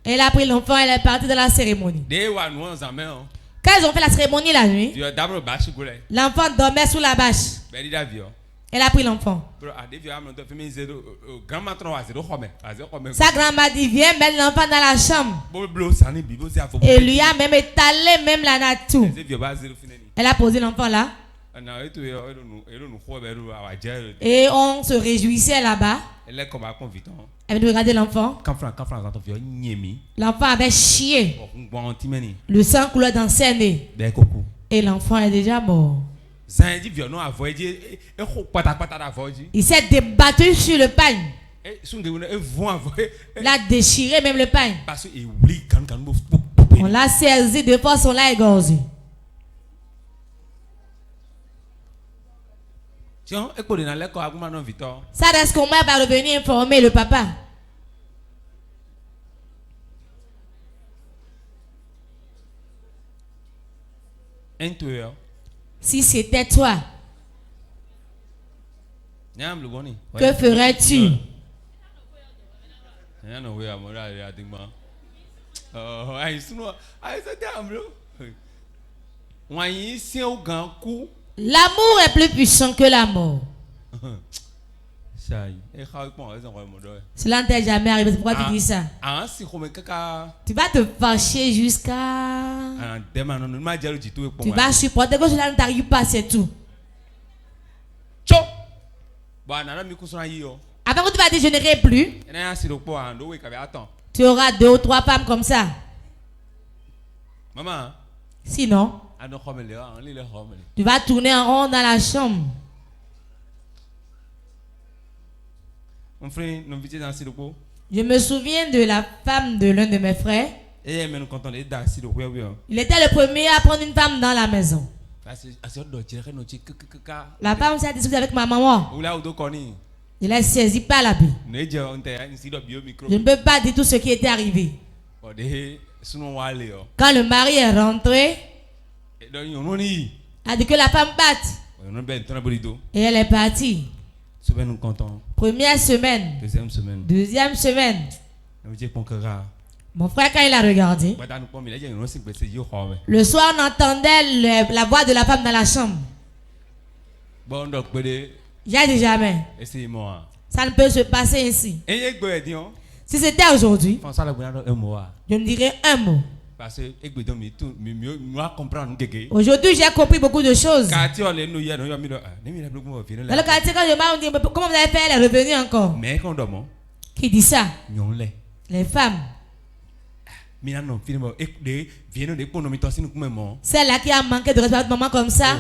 Elle a pris l'enfant, elle est partie de la cérémonie. Quand ils ont fait la cérémonie la nuit, l'enfant dormait sous la bâche. Elle a pris l'enfant. Sa grand-mère dit viens mettre l'enfant dans la chambre. Et lui a même étalé même la nature. Elle a posé l'enfant là. Et on se réjouissait là-bas. Elle venait regarder l'enfant. L'enfant avait chié. Le sang coulait dans ses nez. Et l'enfant est déjà mort. Il s'est débattu sur le pain. Il a déchiré même le pain. On l'a saisi de force, on l'a égorgé. Ça reste comment elle va revenir informer le papa. Si c'était toi, que ferais-tu? L'amour est plus puissant que la mort. Cela ne t'est jamais arrivé. Pourquoi tu dis ça? Tu vas te fâcher jusqu'à... Tu vas supporter que cela ne t'arrive pas, c'est tout. Après quand tu vas dire je n'irai plus, tu auras 2 ou 3 femmes comme ça. Maman. Sinon, tu vas tourner en rond dans la chambre. Je me souviens de la femme de l'un de mes frères. Il était le premier à prendre une femme dans la maison. La femme s'est discutée avec ma maman. Je ne l'ai saisi pas la bille. Je ne peux pas dire tout ce qui était arrivé. Quand le mari est rentré, a dit que la femme batte. Et elle est partie. Première semaine. Deuxième semaine. Mon frère, quand il a regardé, le soir, on entendait la voix de la femme dans la chambre. J'ai dit jamais. Ça ne peut se passer ainsi. Si c'était aujourd'hui, je ne dirais un mot. Aujourd'hui, j'ai compris beaucoup de choses. Dans le quartier, quand je m'en dis, comment vous avez fait, elle est revenue encore. Qui dit ça? Les femmes. Celle-là qui a manqué de respect à maman comme ça.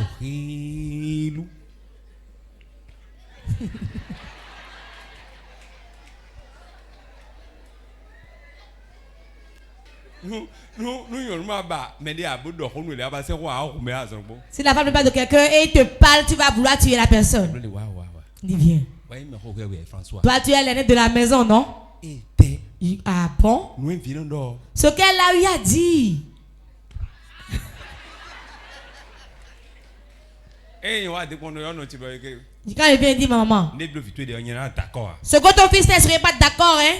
Si la femme ne parle de quelqu'un et il te parle, tu vas vouloir tuer la personne. Dis bien. Toi, tu es l'aîné de la maison, non? Ah bon? Ce qu'elle a eu à dire. Quand il vient dire maman, ce que ton fils ne serait pas d'accord, hein?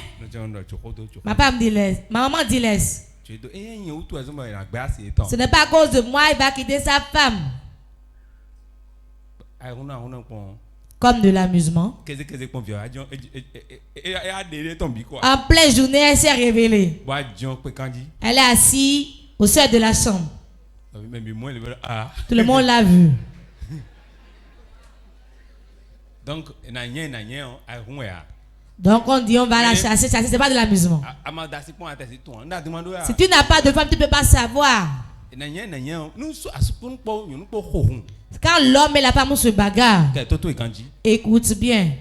Ma femme dit laisse. Ma maman dit laisse. Ce n'est pas à cause de moi, il va quitter sa femme. Comme de l'amusement. En pleine journée, elle s'est révélée. Elle est assise au seuil de la chambre. Tout le monde l'a vu. Donc on dit on va la chasser, c'est pas de l'amusement. Si tu n'as pas de femme, tu ne peux pas savoir. Quand l'homme et la femme se bagarrent, écoute bien.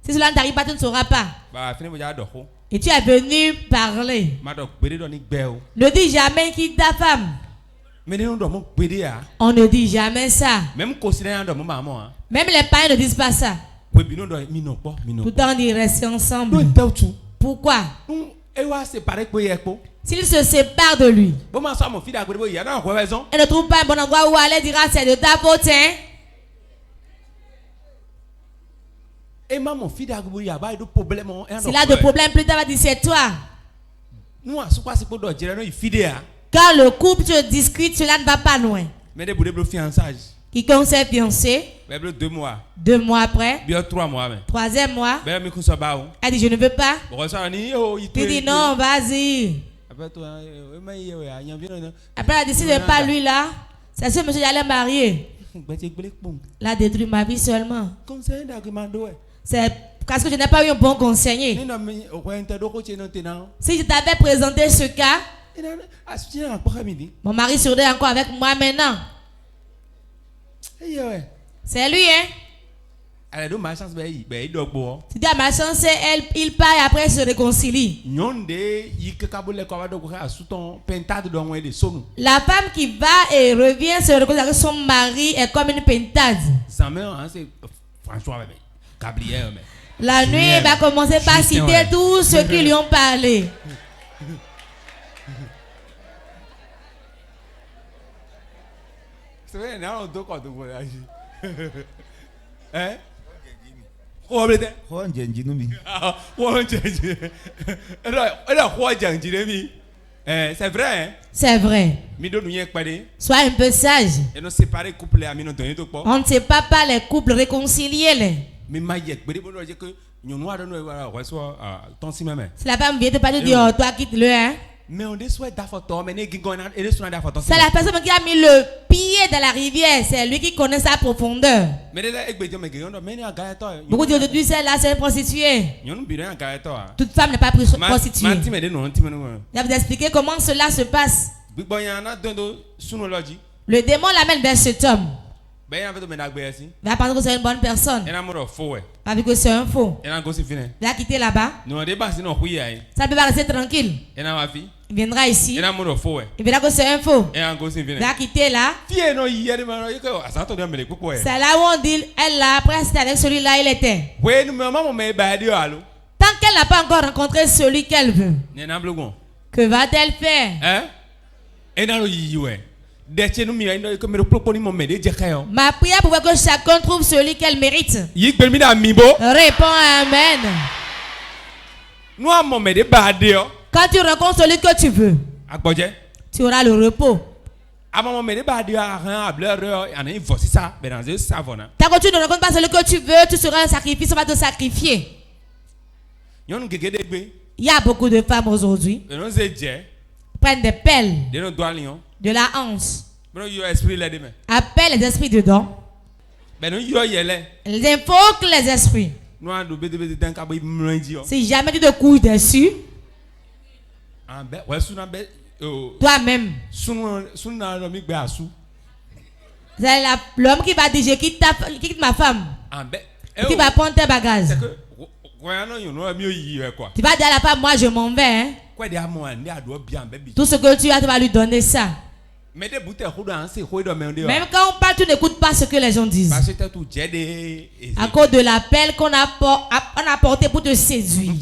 Si cela ne t'arrive pas, tu ne sauras pas. Et tu es venu parler. Ne dis jamais quitte ta femme. On ne dit jamais ça. Même les parents ne disent pas ça. Pourtant on dit rester ensemble. Pourquoi? S'il se sépare de lui, elle ne trouve pas un bon endroit où aller, dira c'est de ta faute, hein? S'il a de problèmes plus tard, va dire c'est toi. Quand le couple se discute, cela ne va pas loin. Quiconque s'est fiancé, 2 mois après, 3e mois, elle dit je ne veux pas. Tu dis non, vas-y. Après elle a décidé de pas lui là. C'est ce monsieur qui allait marier. Il a détruit ma vie seulement. C'est parce que je n'ai pas eu un bon conseiller. Si je t'avais présenté ce cas, mon mari serait encore avec moi maintenant. C'est lui, hein? Tu dis à ma chance, il part et après il se réconcilie. La femme qui va et revient se réconcilie avec son mari est comme une pintade. La nuit, il va commencer par citer tous ceux qui lui ont parlé. C'est vrai, hein? C'est vrai. Sois un peu sage. On ne sait pas les couples réconciliés. Si la femme vient te parler, dire toi quitte-le, hein? C'est la personne qui a mis le pied dans la rivière. C'est lui qui connaît sa profondeur. Beaucoup d'aujourd'hui, celle-là, c'est une prostituée. Toute femme n'est pas prostituée. Je vais vous expliquer comment cela se passe. Le démon l'amène vers cet homme. Il va penser que c'est une bonne personne. Il va dire que c'est un faux. Il va quitter là-bas. Ça ne peut pas rester tranquille. Il viendra ici. Il verra que c'est un faux. Il va quitter là. C'est là où on dit, elle là, après c'était avec celui-là, il était. Tant qu'elle n'a pas encore rencontré celui qu'elle veut, que va-t-elle faire? Ma prière pour que chacun trouve celui qu'elle mérite. Réponds amen. Quand tu rencontres celui que tu veux, tu auras le repos. Tant que tu ne rencontres pas celui que tu veux, tu seras un sacrifice, on va te sacrifier. Il y a beaucoup de femmes aujourd'hui qui prennent des pelles de la hanse. Appelle les esprits dedans. Ils invoquent les esprits. Si jamais tu te couches dessus, toi-même, c'est l'homme qui va dire quitte ma femme, qui va prendre tes bagages. Tu vas dire à la femme, moi je m'en vais. Hein? Tout ce que tu as, tu vas lui donner ça. Même quand on parle, tu n'écoutes pas ce que les gens disent. À cause de l'appel qu'on a apporté pour te séduire.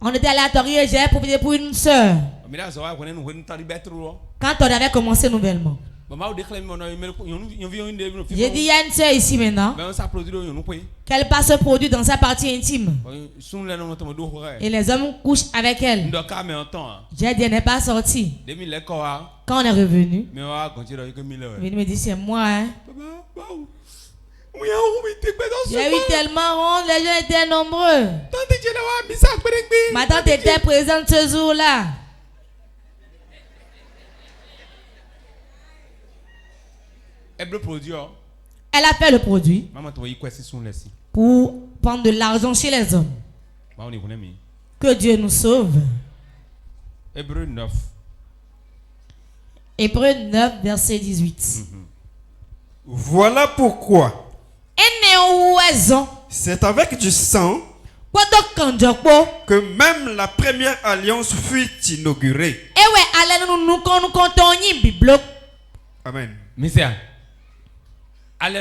On était allé à Tori et j'ai profité pour une soeur. Quand on avait commencé nouvellement. J'ai dit, il y a une soeur ici maintenant. Qu'elle passe ce produit dans sa partie intime. Et les hommes couchent avec elle. J'ai dit, elle n'est pas sortie. Quand on est revenu, il me dit, c'est moi. Hein? J'ai eu tellement honte, les gens étaient nombreux. Ma tante était présente ce jour-là. Elle a fait le produit pour prendre de l'argent chez les hommes. Que Dieu nous sauve. Hébreux 9, verset 18. Voilà pourquoi c'est avec du sang que même la première alliance fut inaugurée. Amen. La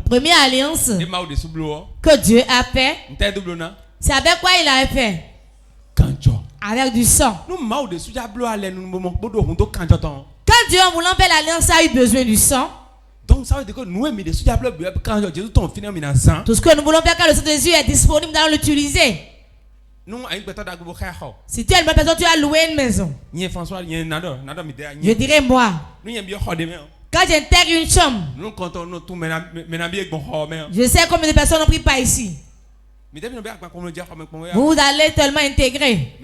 première alliance que Dieu a fait, c'est avec quoi il a fait? Avec du sang. Quand Dieu en voulant faire l'alliance a eu besoin du sang. Donc ça veut dire que nous tout ce que nous voulons faire quand le sang de Jésus est disponible, nous allons l'utiliser. Si tu es une bonne personne, tu as loué une maison. Je dirais moi. Quand j'intègre une chambre, je sais combien de personnes n'ont pris pas ici. Vous allez tellement intégrer.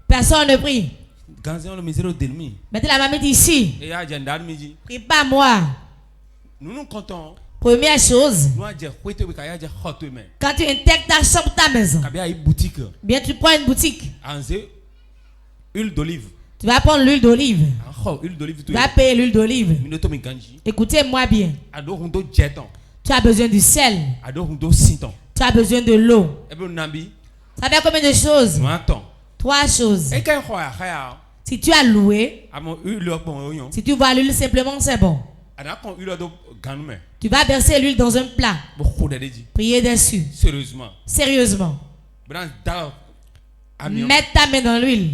Personne ne prie. Mettez la mamie ici. Prie pas moi. Première chose, quand tu intègres ta chambre, ta maison, bien tu prends une boutique. Huile d'olive. Tu vas prendre l'huile d'olive. Tu vas payer l'huile d'olive. Écoutez-moi bien. Tu as besoin du sel. Tu as besoin de l'eau. Ça fait combien de choses? 3 choses. Si tu as loué, si tu vois l'huile simplement, c'est bon. Tu vas verser l'huile dans un plat. Priez dessus. Sérieusement. Mets ta main dans l'huile.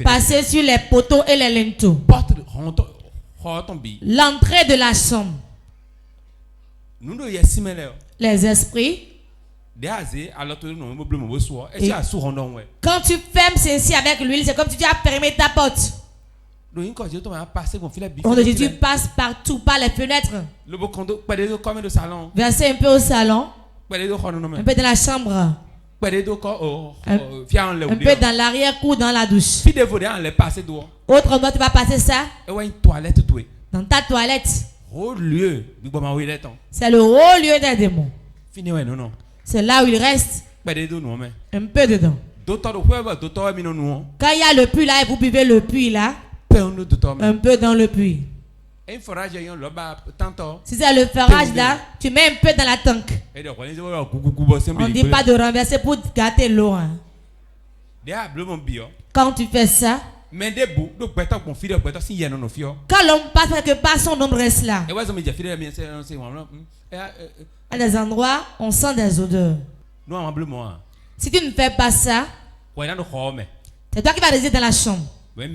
Passez sur les poteaux et les linteaux. L'entrée de la chambre. Les esprits. Et quand tu fermes ceci avec l'huile, c'est comme si tu as fermé ta porte. On dit tu passes partout, par les fenêtres. Versez un peu au salon. Un peu dans la chambre. Un peu dans l'arrière-cour, dans la douche. Autrement, tu vas passer ça dans ta toilette. C'est le haut lieu des démons. C'est là où il reste un peu dedans. Quand il y a le puits là et vous buvez le puits là, un peu dans le puits. Si c'est le forage là, tu mets un peu dans la tank. On ne dit pas de renverser pour gâter l'eau. Hein. Quand tu fais ça, quand l'homme passe quelque part, son homme reste là. À des endroits, on sent des odeurs. Si tu ne fais pas ça, c'est toi qui vas résider dans la chambre. Mais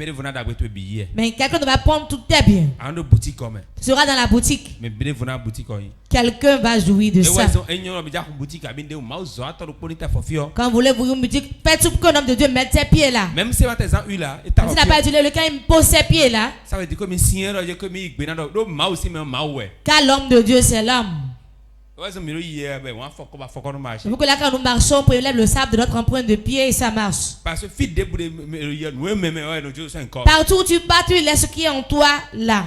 quelqu'un va prendre tous tes biens. Tu seras dans la boutique. Quelqu'un va jouir de ça. Quand vous voulez ouvrir une boutique, faites tout pour qu'un homme de Dieu mette ses pieds là. Même si tu n'as pas utilisé le cas, il pose ses pieds là. Car l'homme de Dieu, c'est l'homme. C'est pour que là, quand nous marchons, on lève le sable de notre empreinte de pied et ça marche. Partout où tu bats, tu laisses ce qui est en toi là.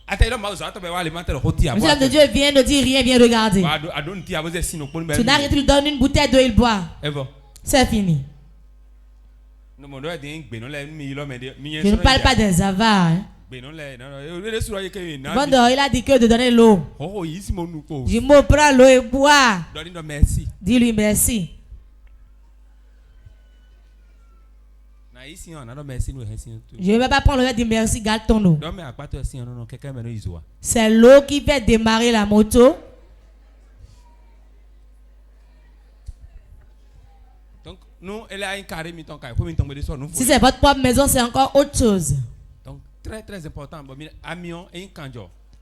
Si l'homme de Dieu vient, ne dit rien, viens regarder. Tu n'as rien, tu lui donnes une bouteille d'eau, il boit. C'est fini. Je ne parle pas des avares. Hein. Vendeur, il a dit que de donner l'eau. Je me prends l'eau et bois. Dis-lui merci. Je ne vais pas prendre l'eau et dire merci, garde ton eau. C'est l'eau qui fait démarrer la moto. Si c'est votre propre maison, c'est encore autre chose. Très très important.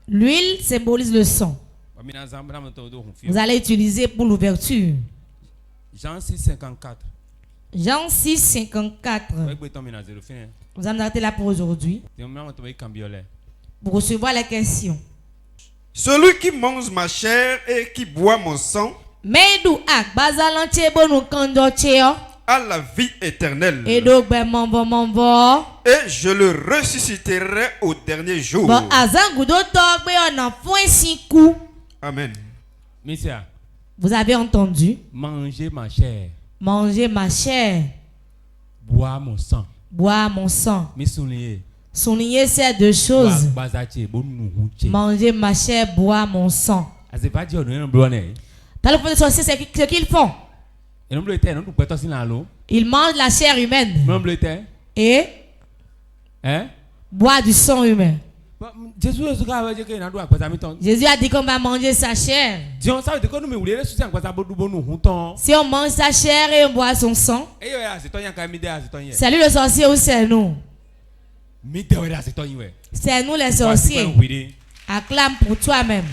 L'huile symbolise le sang. Vous allez utiliser pour l'ouverture. Jean 6,54. Jean 6,54. Vous en arrêtez là pour aujourd'hui. Pour recevoir la question. Celui qui mange ma chair et qui boit mon sang a la vie éternelle. Et je le ressusciterai au dernier jour. Amen. Vous avez entendu? Mangez ma chair. Mangez ma chair. Bois mon sang. Bois mon sang. Souligner ces deux choses. Mangez ma chair, bois mon sang. Dans le fond des sorciers, c'est ce qu'ils font. Ils mangent la chair humaine et boivent du sang humain. Jésus a dit qu'on va manger sa chair. Si on mange sa chair et on boit son sang, c'est lui le sorcier ou c'est nous? C'est nous les sorciers. Acclame pour toi-même.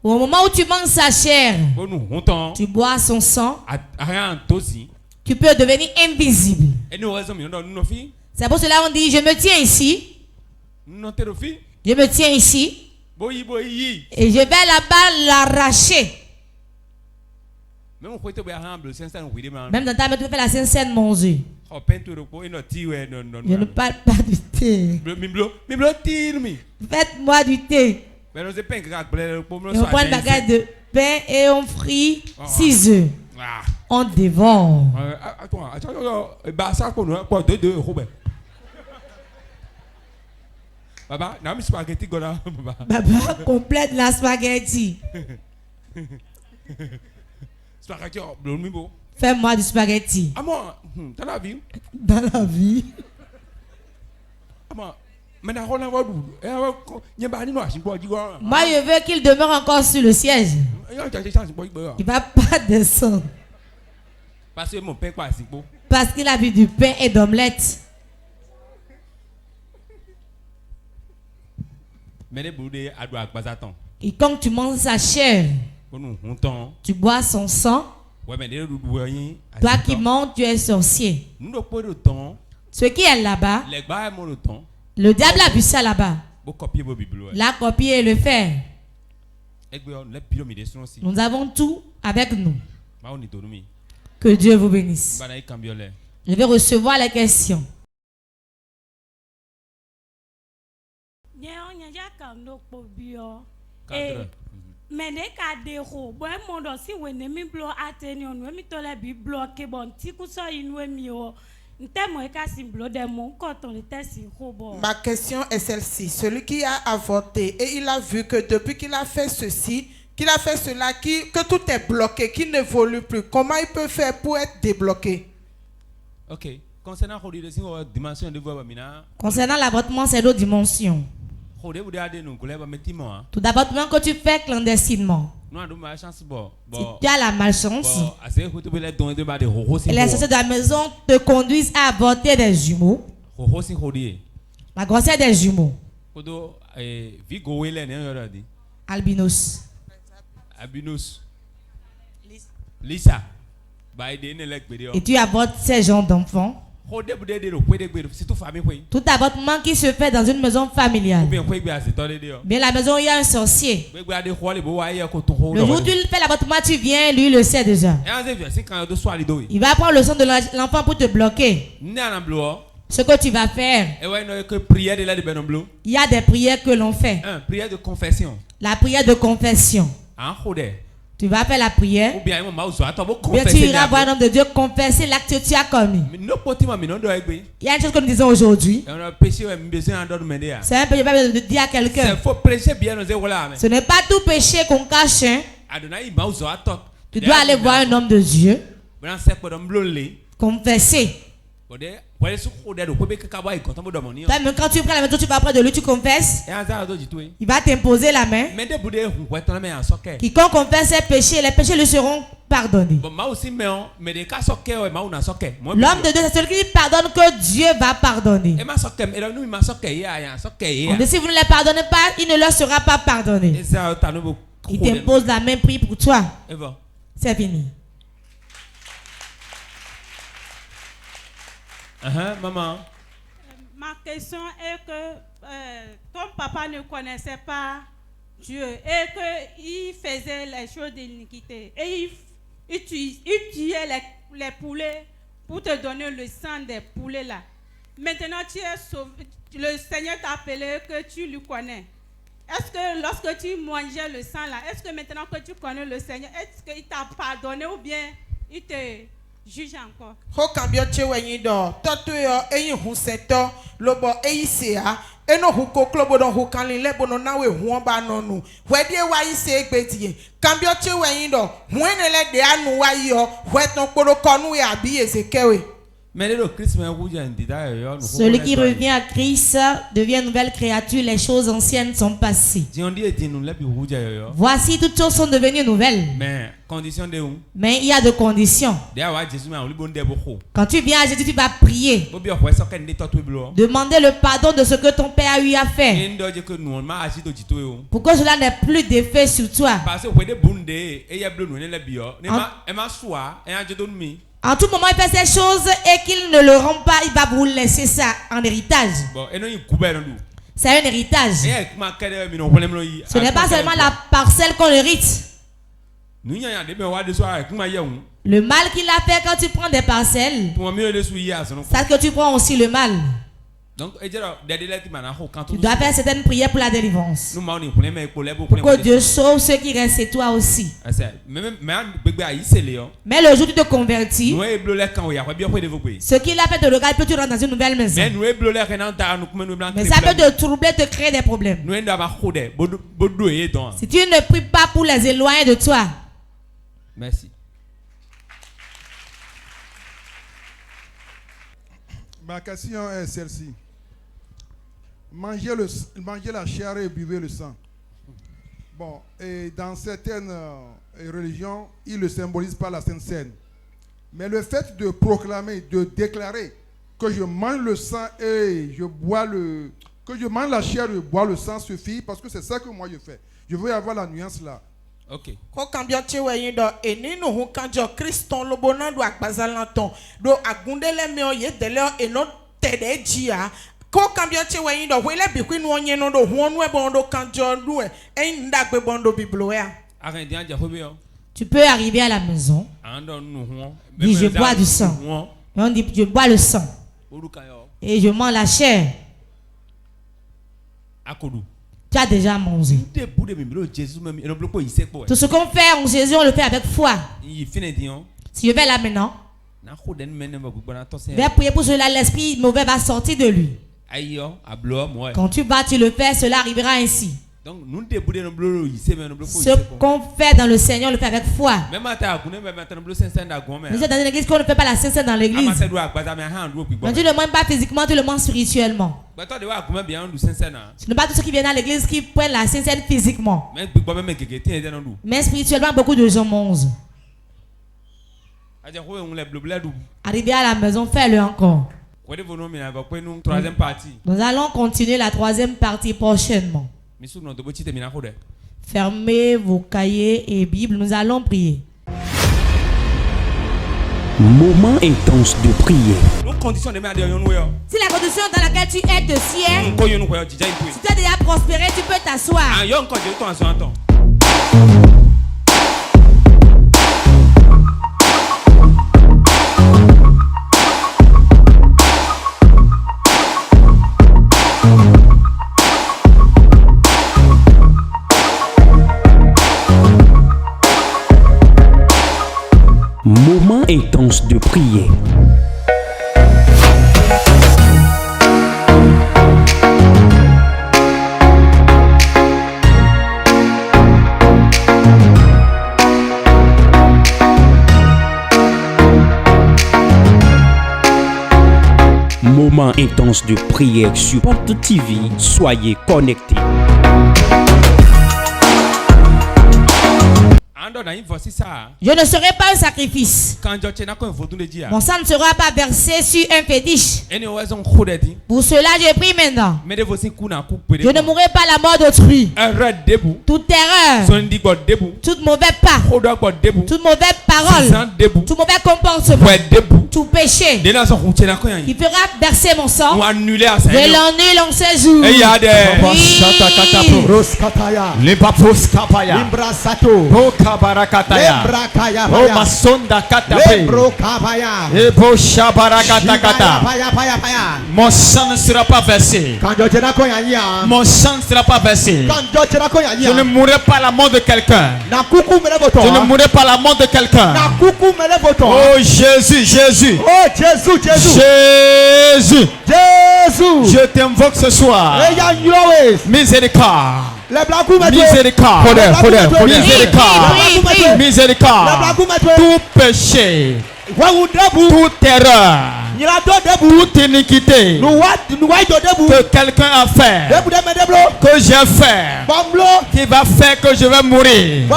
Au moment où tu manges sa chair, tu bois son sang, tu peux devenir invisible. C'est pour cela qu'on dit, je me tiens ici. Je me tiens ici. Et je vais là-bas l'arracher. Même dans ta main, tu fais la Sainte Seine manger. Je ne parle pas du thé. Faites-moi du thé. Et on prend une baguette de pain et on frit 6 œufs. On dévore. Baba, complète la spaghetti. Fais-moi du spaghetti. Dans la vie. Moi, je veux qu'il demeure encore sur le siège. Il ne va pas descendre. Parce qu'il a vu du pain et d'omelette. Et quand tu manges sa chair, tu bois son sang. Toi qui montes, tu es sorcier. Ce qui est là-bas, le diable a vu ça là-bas. La copie et le faire. Nous avons tout avec nous. Que Dieu vous bénisse. Je vais recevoir les questions. Ma question est celle-ci. Celui qui a avorté et il a vu que depuis qu'il a fait ceci, qu'il a fait cela, que tout est bloqué, qu'il n'évolue plus, comment il peut faire pour être débloqué? Ok. Concernant l'avortement, c'est d'autres dimensions. Tout d'abord, quand tu fais clandestinement, tu as la malchance. Et les sociétés de la maison te conduisent à avorter des jumeaux. La grossesse des jumeaux. Albinos. Lisa. Et tu avortes ces gens d'enfants. Tout avortement qui se fait dans une maison familiale. Bien la maison, il y a un sorcier. Le jour où tu fais l'avortement, tu viens, lui le sait déjà. Il va prendre le sang de l'enfant pour te bloquer. Ce que tu vas faire, il y a des prières que l'on fait. Prière de confession. La prière de confession. Tu vas faire la prière. Ou bien tu iras voir un homme de Dieu confesser l'acte que tu as commis. Il y a une chose que nous disons aujourd'hui. C'est un péché, pas de dire à quelqu'un. Ce n'est pas tout péché qu'on cache. Tu dois aller voir un homme de Dieu. Confesser. Toi-même, quand tu prends la main, tu vas près de lui, tu confesses. Il va t'imposer la main. Quiconque confesse ses péchés, les péchés lui seront pardonnés. L'homme de Dieu, c'est celui qui pardonne que Dieu va pardonner. On dit, si vous ne les pardonnez pas, il ne leur sera pas pardonné. Il t'impose la main, prie pour toi. C'est fini. Maman. Ma question est que ton papa ne connaissait pas Dieu et qu'il faisait les choses d'iniquité. Et il tuait les poulets pour te donner le sang des poulets là. Maintenant tu es sauvé, le Seigneur t'a appelé que tu le connais. Est-ce que lorsque tu mangeais le sang là, est-ce que maintenant que tu connais le Seigneur, est-ce qu'il t'a pardonné ou bien il te juge encore? Hokambio chewenyi do toto yo eyin huseto lobo eisea eno huko klobo don hukali lebo no nawe huoba nonu hwedie wa ise egbetie kambio chewenyi do hwenele de anu wa yo hweton kporo konu ya bi ezekewe. Celui qui revient à Christ devient une nouvelle créature, les choses anciennes sont passées. Voici, toutes choses sont devenues nouvelles. Mais il y a des conditions. Quand tu viens à Jésus, tu vas prier. Demander le pardon de ce que ton père a eu à faire. Pour que cela n'ait plus d'effet sur toi. En tout moment, il fait ces choses et qu'il ne le rend pas, il va vous laisser ça en héritage. C'est un héritage. Ce n'est pas seulement la parcelle qu'on hérite. Le mal qu'il a fait quand tu prends des parcelles, c'est que tu prends aussi le mal. Tu dois faire certaines prières pour la délivrance. Pour que Dieu sauve ceux qui restent et toi aussi. Mais le jour où tu te convertis, ce qu'il a fait de regard peut tu rentrer dans une nouvelle maison. Mais ça peut te troubler, te créer des problèmes. Si tu ne pries pas pour les éloigner de toi. Merci. Ma question est celle-ci. Mangez la chair et buvez le sang. Bon, et dans certaines religions, ils le symbolisent par la Sainte Seine. Mais le fait de proclamer, de déclarer que je mange le sang et je bois que je mange la chair et je bois le sang suffit, parce que c'est ça que moi je fais. Je veux avoir la nuance là. Ok. Ko cambio che we indo we le bi kwinu onye no do ho no e bondo kanjo do e ndagbe bondo biblo ya. Tu peux arriver à la maison. Dis je bois du sang. Et on dit je bois le sang. Et je mange la chair. Tu as déjà mangé. Tout ce qu'on fait en Jésus, on le fait avec foi. Si je vais là maintenant, je vais prier pour cela, l'esprit mauvais va sortir de lui. Quand tu vas, tu le fais, cela arrivera ainsi. Ce qu'on fait dans le Seigneur, on le fait avec foi. Nous sommes dans une église qu'on ne fait pas la Sainte dans l'église. Donc, tu ne le manges pas physiquement, tu le manges spirituellement. Ce n'est pas tous ceux qui viennent à l'église qui prennent la Sainte physiquement. Mais spirituellement, beaucoup de gens mangent. Arrivé à la maison, fais-le encore. Nous allons continuer la troisième partie prochainement. Fermez vos cahiers et Bibles, nous allons prier. Moment intense de prière. Si la condition dans laquelle tu es de fier, si tu as déjà prospéré, tu peux t'asseoir. Moment intense de prière. Moment intense de prière sur Porte TV. Soyez connectés. Je ne serai pas un sacrifice. Mon sang ne sera pas versé sur un fétiche. Pour cela, je prie maintenant. Je ne mourrai pas la mort d'autrui. Toute erreur, toute mauvaise part, toute mauvaise parole, tout mauvais comportement, tout péché qui fera verser mon sang, je l'annule en ces jours. Barakataya, Roma Sonda Katape, Ebo Shabarakatakata. Mon sang ne sera pas versé. Mon sang ne sera pas versé. Je ne mourrai pas la mort de quelqu'un. Je ne mourrai pas la mort de quelqu'un. Oh Jésus, Jésus. Oh Jésus, Jésus. Jésus. Jésus. Je t'invoque ce soir. Miséricorde. Miséricorde, miséricorde, miséricorde, tout péché, toute erreur, toute iniquité que quelqu'un a fait, que j'ai fait, qui va faire que je vais mourir,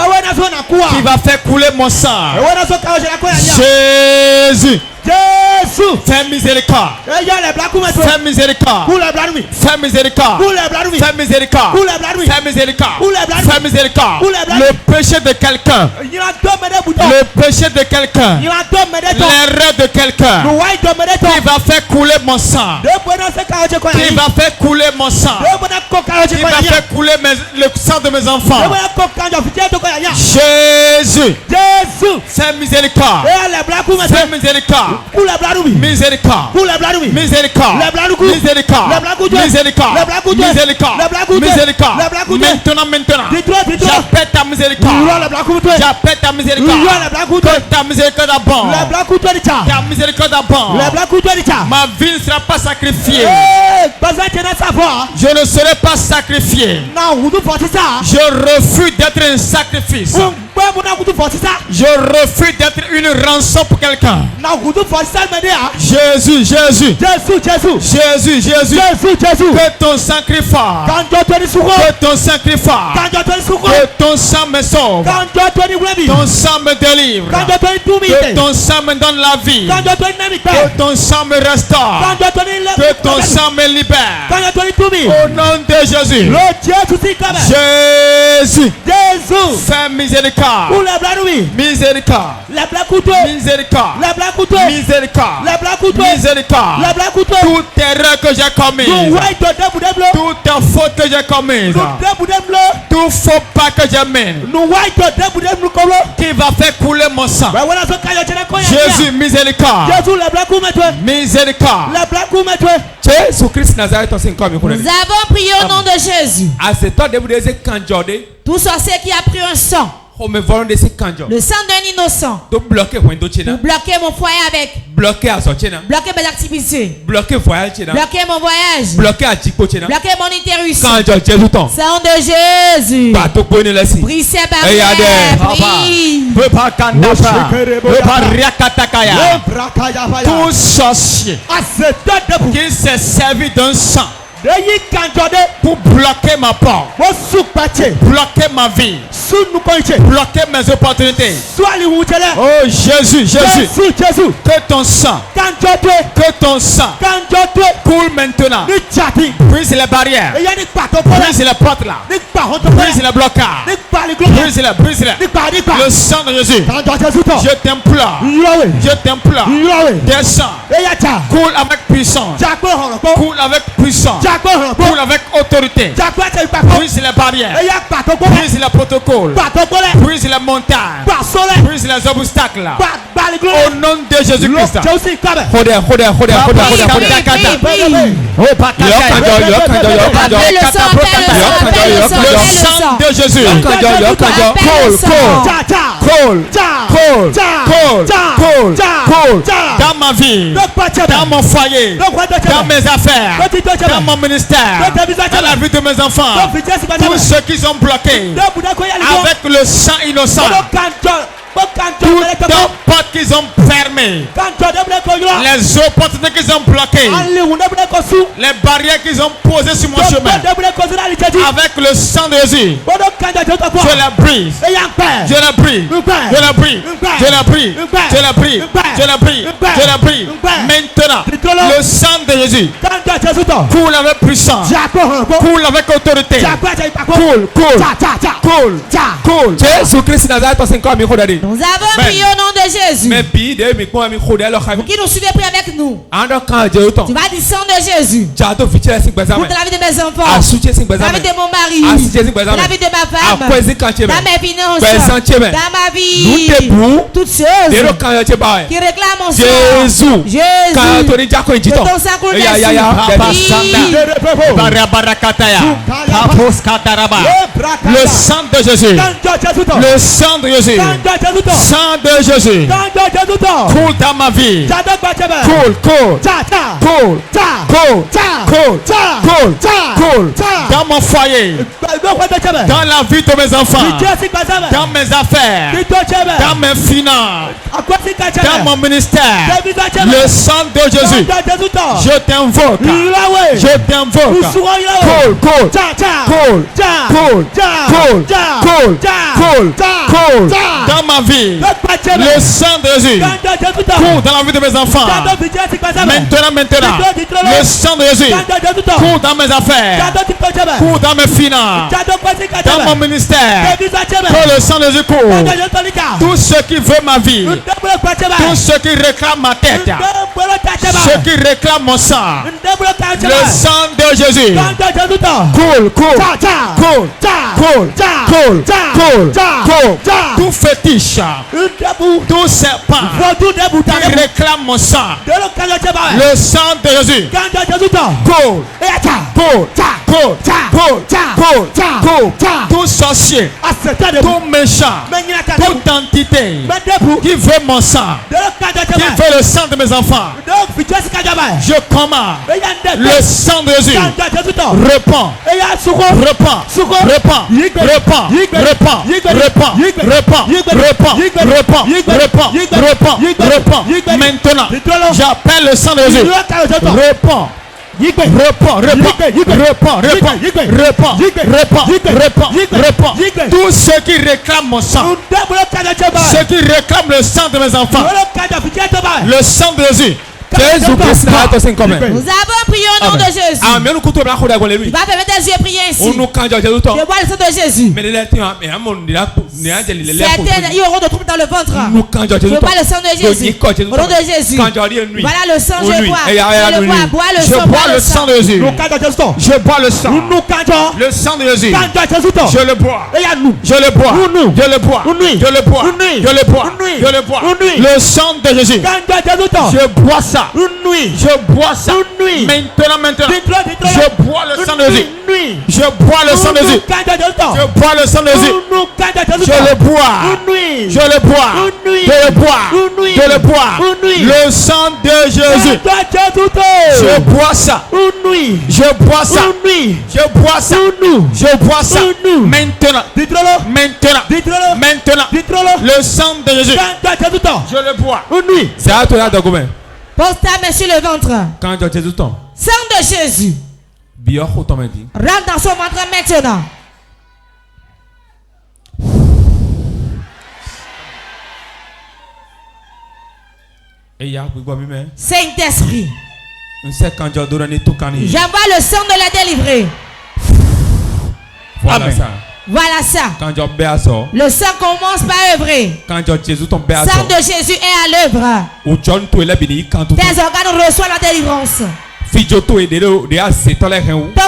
qui va faire couler mon sang. Jésus. Jésus, fais miséricorde. Fais miséricorde. Fais miséricorde. Fais miséricorde. Fais miséricorde. Fais miséricorde. Le péché de quelqu'un. Le péché de quelqu'un. L'erreur de quelqu'un. Qui va faire couler mon sang. Qui va faire couler mon sang. Qui va faire couler le sang de mes enfants. Jésus. Jésus. Fais miséricorde. Fais miséricorde. Miséricorde, miséricorde, miséricorde, miséricorde, maintenant, j'appelle ta miséricorde, j'appelle ta miséricorde, que ta miséricorde abonde, ta miséricorde abonde, ma vie ne sera pas sacrifiée, je ne serai pas sacrifié, je refuse d'être un sacrifice. Je refuse d'être une rançon pour quelqu'un. Jésus, Jésus, Jésus, Jésus, Jésus, que ton sacrifice, que ton sacrifice, que ton sang me sauve, ton sang me délivre, que ton sang me donne la vie, que ton sang me restaure, que ton sang me libère. Au nom de Jésus, Jésus. Jésus. Fais miséricorde. Miséricorde. Miséricorde. Miséricorde. Miséricorde. Toute erreur que j'ai commise. Toute faute que j'ai commise. Tout faux pas que j'ai mis. Qui va faire couler mon sang. Jésus, miséricorde. Miséricorde. Nous avons prié au nom de Jésus. Tout sorcier qui a pris un sang. Le sang d'un innocent. Pour bloquer mon foyer avec. Bloquer mes activités. Bloquer mon voyage. Bloquer mon utérus. Sang de Jésus. Prie ces barrières. Tout sorcier qui s'est servi d'un sang pour bloquer ma porte, bloquer ma vie, bloquer mes opportunités. Oh Jésus, que ton sang coule maintenant. Brise les barrières, brise les portes là, brise les blocages, brise-les. Le sang de Jésus, je t'implore, descends, coule avec puissance, coule avec puissance, coule avec autorité. Brise les barrières, brise les protocoles, brise les montagnes, brise les obstacles. Au nom de Jésus-Christ. Le sang de Jésus. Cool. Dans ma vie, dans mon foyer, dans mes affaires, dans mon ministère, dans la vie de mes enfants, tous ceux qui sont bloqués avec le sang innocent, toutes les portes qu'ils ont fermées, les opportunités qu'ils ont bloquées, les barrières qu'ils ont posées sur mon chemin, avec le sang de Jésus, je la brise, Maintenant, le sang de Jésus coule avec puissance, coule avec autorité, coule. Jésus-Christ Nazareth. Nous avons prié au nom de Jésus. Vous qui nous suivez, priez avec nous. Tu vas dire sang de Jésus. Pour la vie de mes enfants, la vie de mon mari, la vie de ma femme, dans mes finances, dans ma vie. Toutes choses qui réclament mon sang. Jésus. Que ton sang coule Le sang de Jésus. Le sang de Jésus. Sang de Jésus. Coule dans ma vie. Coule. Dans mon foyer. Dans la vie de mes enfants. Dans mes affaires. Dans mes finances. Dans mon ministère. Le sang de Jésus. Je t'invoque. Coule. Dans ma vie. Le sang de Jésus. Coule dans la vie de mes enfants. Maintenant. Le sang de Jésus. Coule dans mes affaires. Coule dans mes finances. Dans mon ministère. Que le sang de Jésus coule. Tous ceux qui veulent ma vie. Tous ceux qui réclament ma tête. Ceux qui réclament mon sang. Le sang de Jésus. Coule. Tout fétiche. Tout serpent qui réclame mon sang. Le sang de Jésus. Coule. Tout sorcier. Tout méchant. Toute entité qui veut mon sang. Qui veut le sang de mes enfants. Je commande le sang de Jésus. Repends. Maintenant, j'appelle le sang de Jésus. Repends. Tous ceux qui réclament mon sang, ceux qui réclament le sang de mes enfants, le sang de Jésus Nous avons prié au nom de Jésus. Tu vas fermer tes yeux et prier ainsi. Je vois le sang de Jésus. Certains y auront de troubles dans le ventre. Je vois le sang de Jésus. Au nom de Jésus. Voilà le sang, je bois. Bois le sang. Bois le sang de Jésus. Je bois le sang. Le sang de Jésus. Je le bois. Je le bois. Je le bois. Je le bois. Je le bois. Je le bois. Le sang de Jésus. Je bois ça. Je bois ça. Maintenant. Je bois le sang de Jésus. Je bois le sang de Jésus. Je bois le sang de Jésus. Je le bois. Je le bois. Je le bois. Je le bois. Le sang de Jésus. Je bois ça. Je bois ça. Je bois ça. Je bois ça. Maintenant. Maintenant. Le sang de Jésus. Je le bois. C'est à toi de combien? Pose ta main sur le ventre. Quand tu as tout le temps. Sang de Jésus. Rentre dans son ventre maintenant. Saint-Esprit. J'envoie le sang de la délivrée. Voilà ça. Voilà ça. Le sang commence par œuvrer. Sang de Jésus est à l'œuvre. Tes organes reçoivent la délivrance. Tant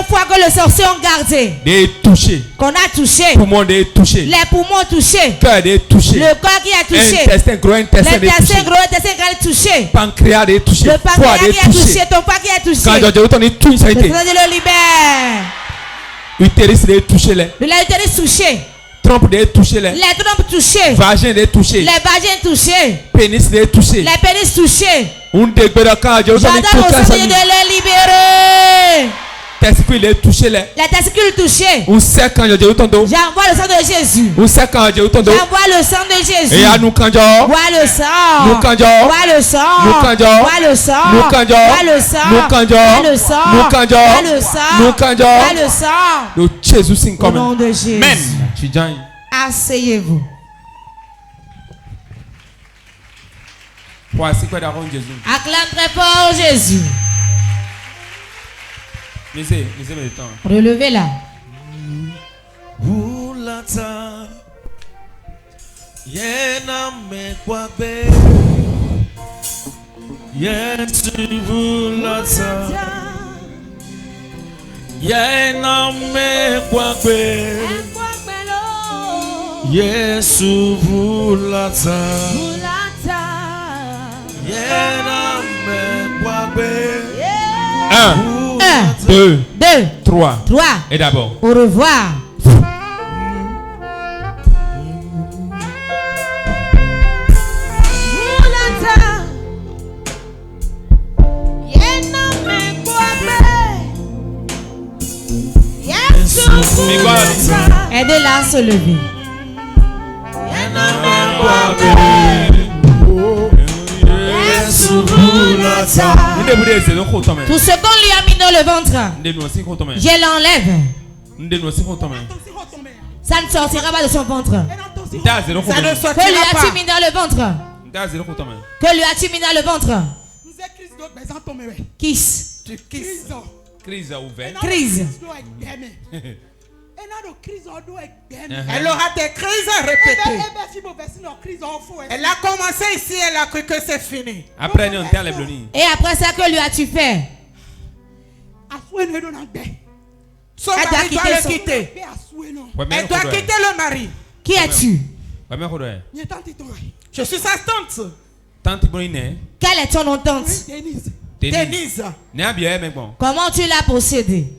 fois que le sorcier ont gardé, qu'on a touché, les poumons touchés, le corps qui a touché, l'intestin gros, l'intestin grand touché, le pancréas qui a touché, ton foie qui a touché, le libère. L'utérus touché. Trompe de toucher les trompes touchées. Vagin de toucher. Les vagins touchés. Pénis de toucher. Les pénis touchés. J'adore au Seigneur de les libérer. Testicule de toucher les. Les testicules touchés. J'envoie le sang de Jésus. J'envoie le sang de Jésus. Et à nous quand vois le sang. Nous quand vois le sang. Nous quand vois le sang. Nous quand vois le sang. Nous quand vois le sang. Nous quand vois le sang. Nous quand vois le sang. Le Jésus sing comme. Au nom de Jésus. Amen. Asseyez-vous. Acclame très fort Jésus. Relevez-la. Yesu vulata. Un, deux, trois. Et d'abord. Au revoir. Aidez-la à se lever. Tout ce qu'on lui a mis dans le ventre, je l'enlève. Ça ne sortira pas de son ventre. Que lui as-tu mis dans le ventre? Que lui as-tu mis dans le ventre? Kiss. Crise. Elle aura des crises répétées. Elle a commencé ici, elle a cru que c'est fini. Après, et après ça, que lui as-tu fait? Elle doit quitter le quitter. Elle doit quitter le mari. Qui es-tu? Je suis sa tante. Quelle est ton nom, tante? Denise. Comment tu l'as possédé?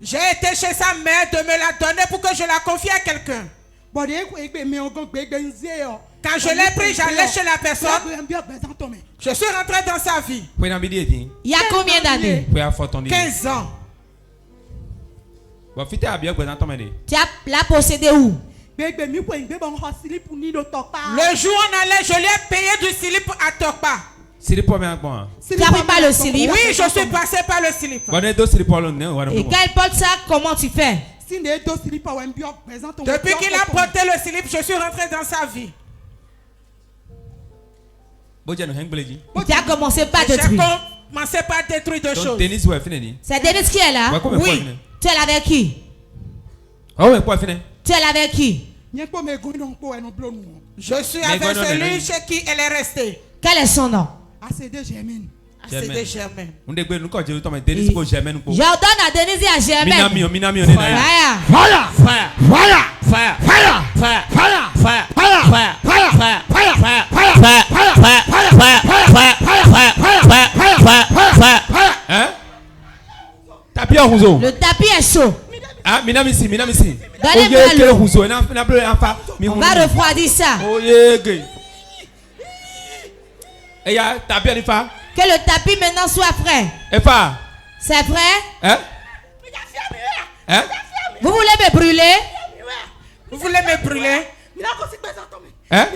J'ai été chez sa mère de me la donner pour que je la confie à quelqu'un. Quand je l'ai pris, j'allais chez la personne. Je suis rentré dans sa vie. Il y a combien d'années? 15 ans. Tu l'as possédé où? Le jour où on allait, je lui ai payé du slip à Tokpa. Tu n'as pris pas le slip? Oui, je suis passé par le slip. Et quand il porte ça, comment tu fais? Depuis qu'il a porté le slip, je suis rentré dans sa vie. Tu as commencé par détruire. Commencé par détruire deux choses. C'est Denis qui est là? Oui. Tu es là avec qui? Tu es là avec qui? Je suis avec celui chez qui elle est restée. Quel est son nom? ACD Germaine. ACD Germaine. J'ordonne à Denise et à Germaine. Fire! Fire! Fire! Fire! Fire! Fire! Fire! Fire! Fire! Fire! Fire! Fire! Fire! Fire! Fire! Hein? Tapis en rouleau. Le tapis est chaud. Ah, minamisi. Donnez-moi l'eau. On va refroidir ça. Que le tapis maintenant soit frais. C'est frais? Hein? Vous voulez me brûler? Vous voulez me brûler? Hein?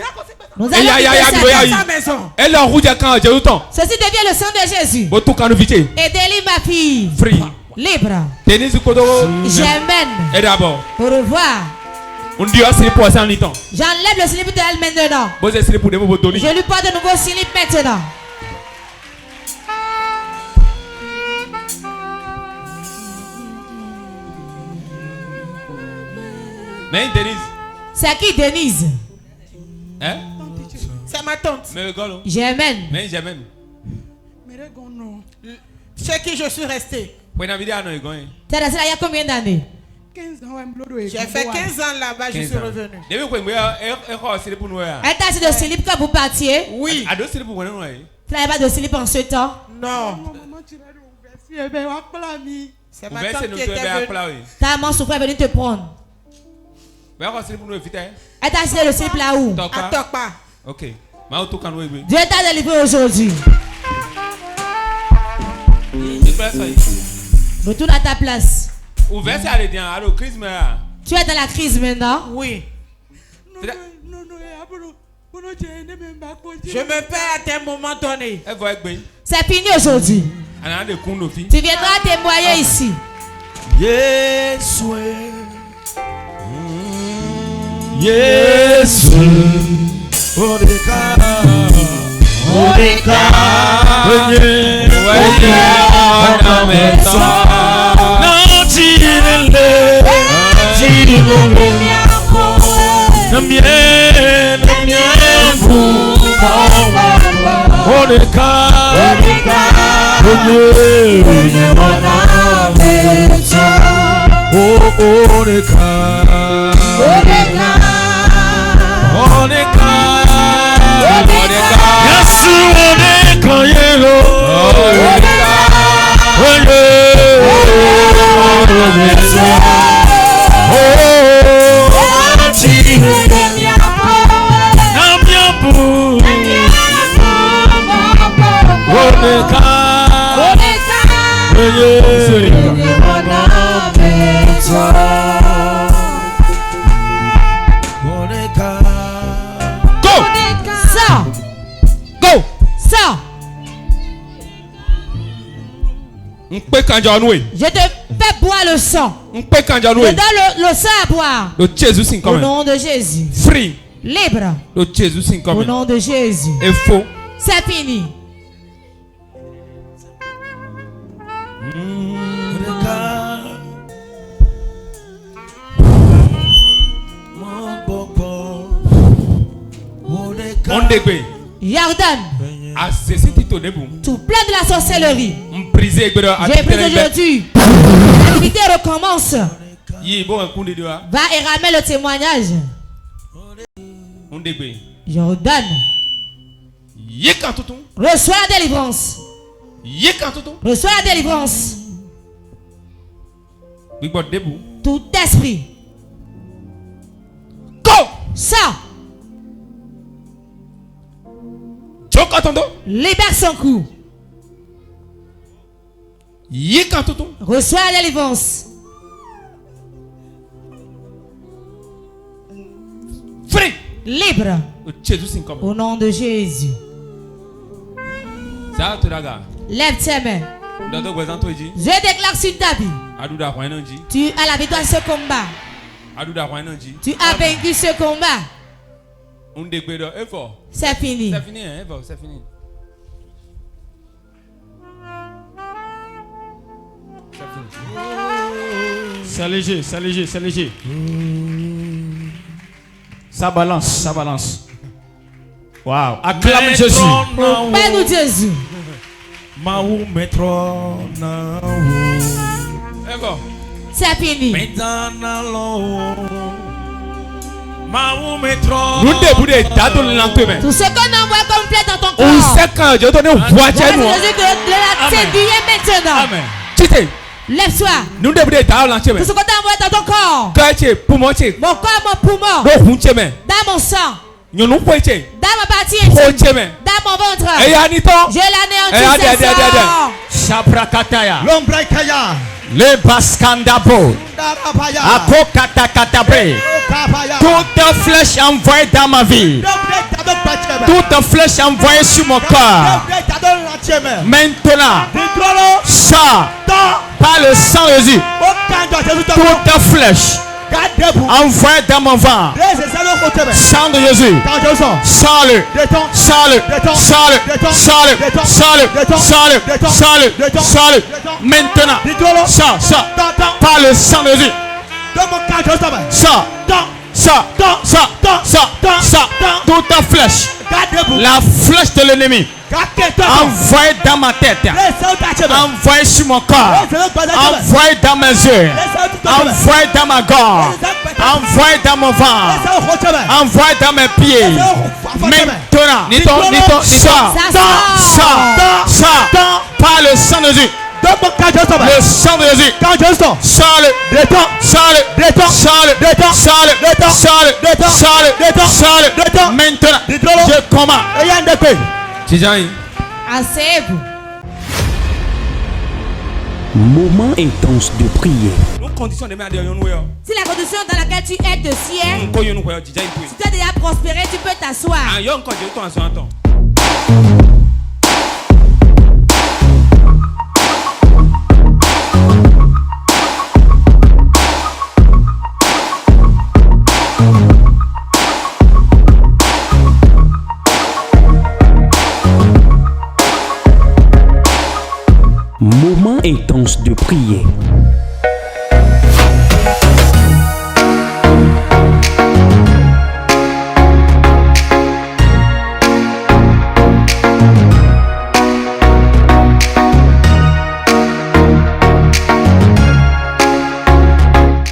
Nous allons quitter sa maison. Elle est en route quand j'ai eu temps. Ceci devient le sang de Jésus. Et délivre ma fille. Free. Libre. Germaine. Et d'abord. Au revoir. J'enlève le slip de elle maintenant. Je lui porte de nouveaux slips maintenant. Mais Denise. C'est qui Denise? Hein? C'est ma tante. Germaine. Mais Germaine. Chez qui je suis resté. Tu es resté là il y a combien d'années? 15 ans. J'ai fait 15 ans là-bas, je suis revenu. Elle t'a acheté de slip quand vous partiez? Oui. Tu n'avais pas de slip en ce temps? Non. C'est ma tante qui était venue. Ta maman souffrait venir te prendre. Elle t'a acheté le slip là où? À Tokpa. Ok. Dieu t'a délivré aujourd'hui. Retourne à ta place. Tu es dans la crise maintenant? Oui. Je me perds à un moment donné. C'est fini aujourd'hui. Tu viendras témoigner ici. Yes, yes, Je te fais boire le sang. Je donne le sang à boire. Au nom de Jésus. Free. Libre. Au nom de Jésus. Et faux. C'est fini. Jordan. Tout plein de la sorcellerie. J'ai pris aujourd'hui. L'activité recommence. Va et ramène le témoignage. Jordan. Reçois la délivrance. Reçois la délivrance. Tout esprit. Ça. Libère son cou. Reçois la délivrance. Free. Libre. Au nom de Jésus. Lève tes mains. Je déclare sur ta vie. Tu as la victoire de ce combat. Tu as vaincu ce combat. C'est fini. C'est fini, hein, c'est fini. C'est léger, c'est léger, c'est léger. Ça balance, ça balance. Waouh, acclame Jésus. Père Jésus. Maou metro na wo. C'est fini. Maou metro. Tout ce qu'on envoie complet dans ton corps. On sait quand Dieu donne une voiture. Jésus de la séduire maintenant. Amen. Tite. Lève-toi. Nous devons être dans l'entier. Tout ce qu'on envoie dans ton corps. Mon corps, mon poumon. Dans mon sang. Dans ma partie intime. Dans mon ventre. Je l'anéantis. Sabrakataya. Lombrakaya. Le baskandabo. Akokatakatabé. Toute flèche envoyée dans ma vie. Toute flèche envoyée sur mon corps. Maintenant, ça, par le sang de Jésus, toute flèche envoyée dans mon ventre. Sang de Jésus. Sale. Sale. Sale. Sale. Sale. Sale. Sale. Maintenant, ça, par le sang de Jésus. Ça, toute flèche, la flèche de l'ennemi, envoyée dans ma tête, envoyée sur mon corps, envoyée dans mes yeux, envoyée dans ma gorge, envoyée dans mon ventre, envoyée dans mes pieds. Maintenant, ça, par le sang de Jésus. Le sang de Jésus. Sale. Maintenant, je commande. Asseyez-vous. Moment intense de prière. Si la condition dans laquelle tu es de ciel, si tu as déjà prospéré, tu peux t'asseoir. Moment intense de prière.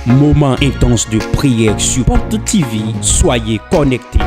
Moment intense de prière sur Porte TV. Soyez connectés.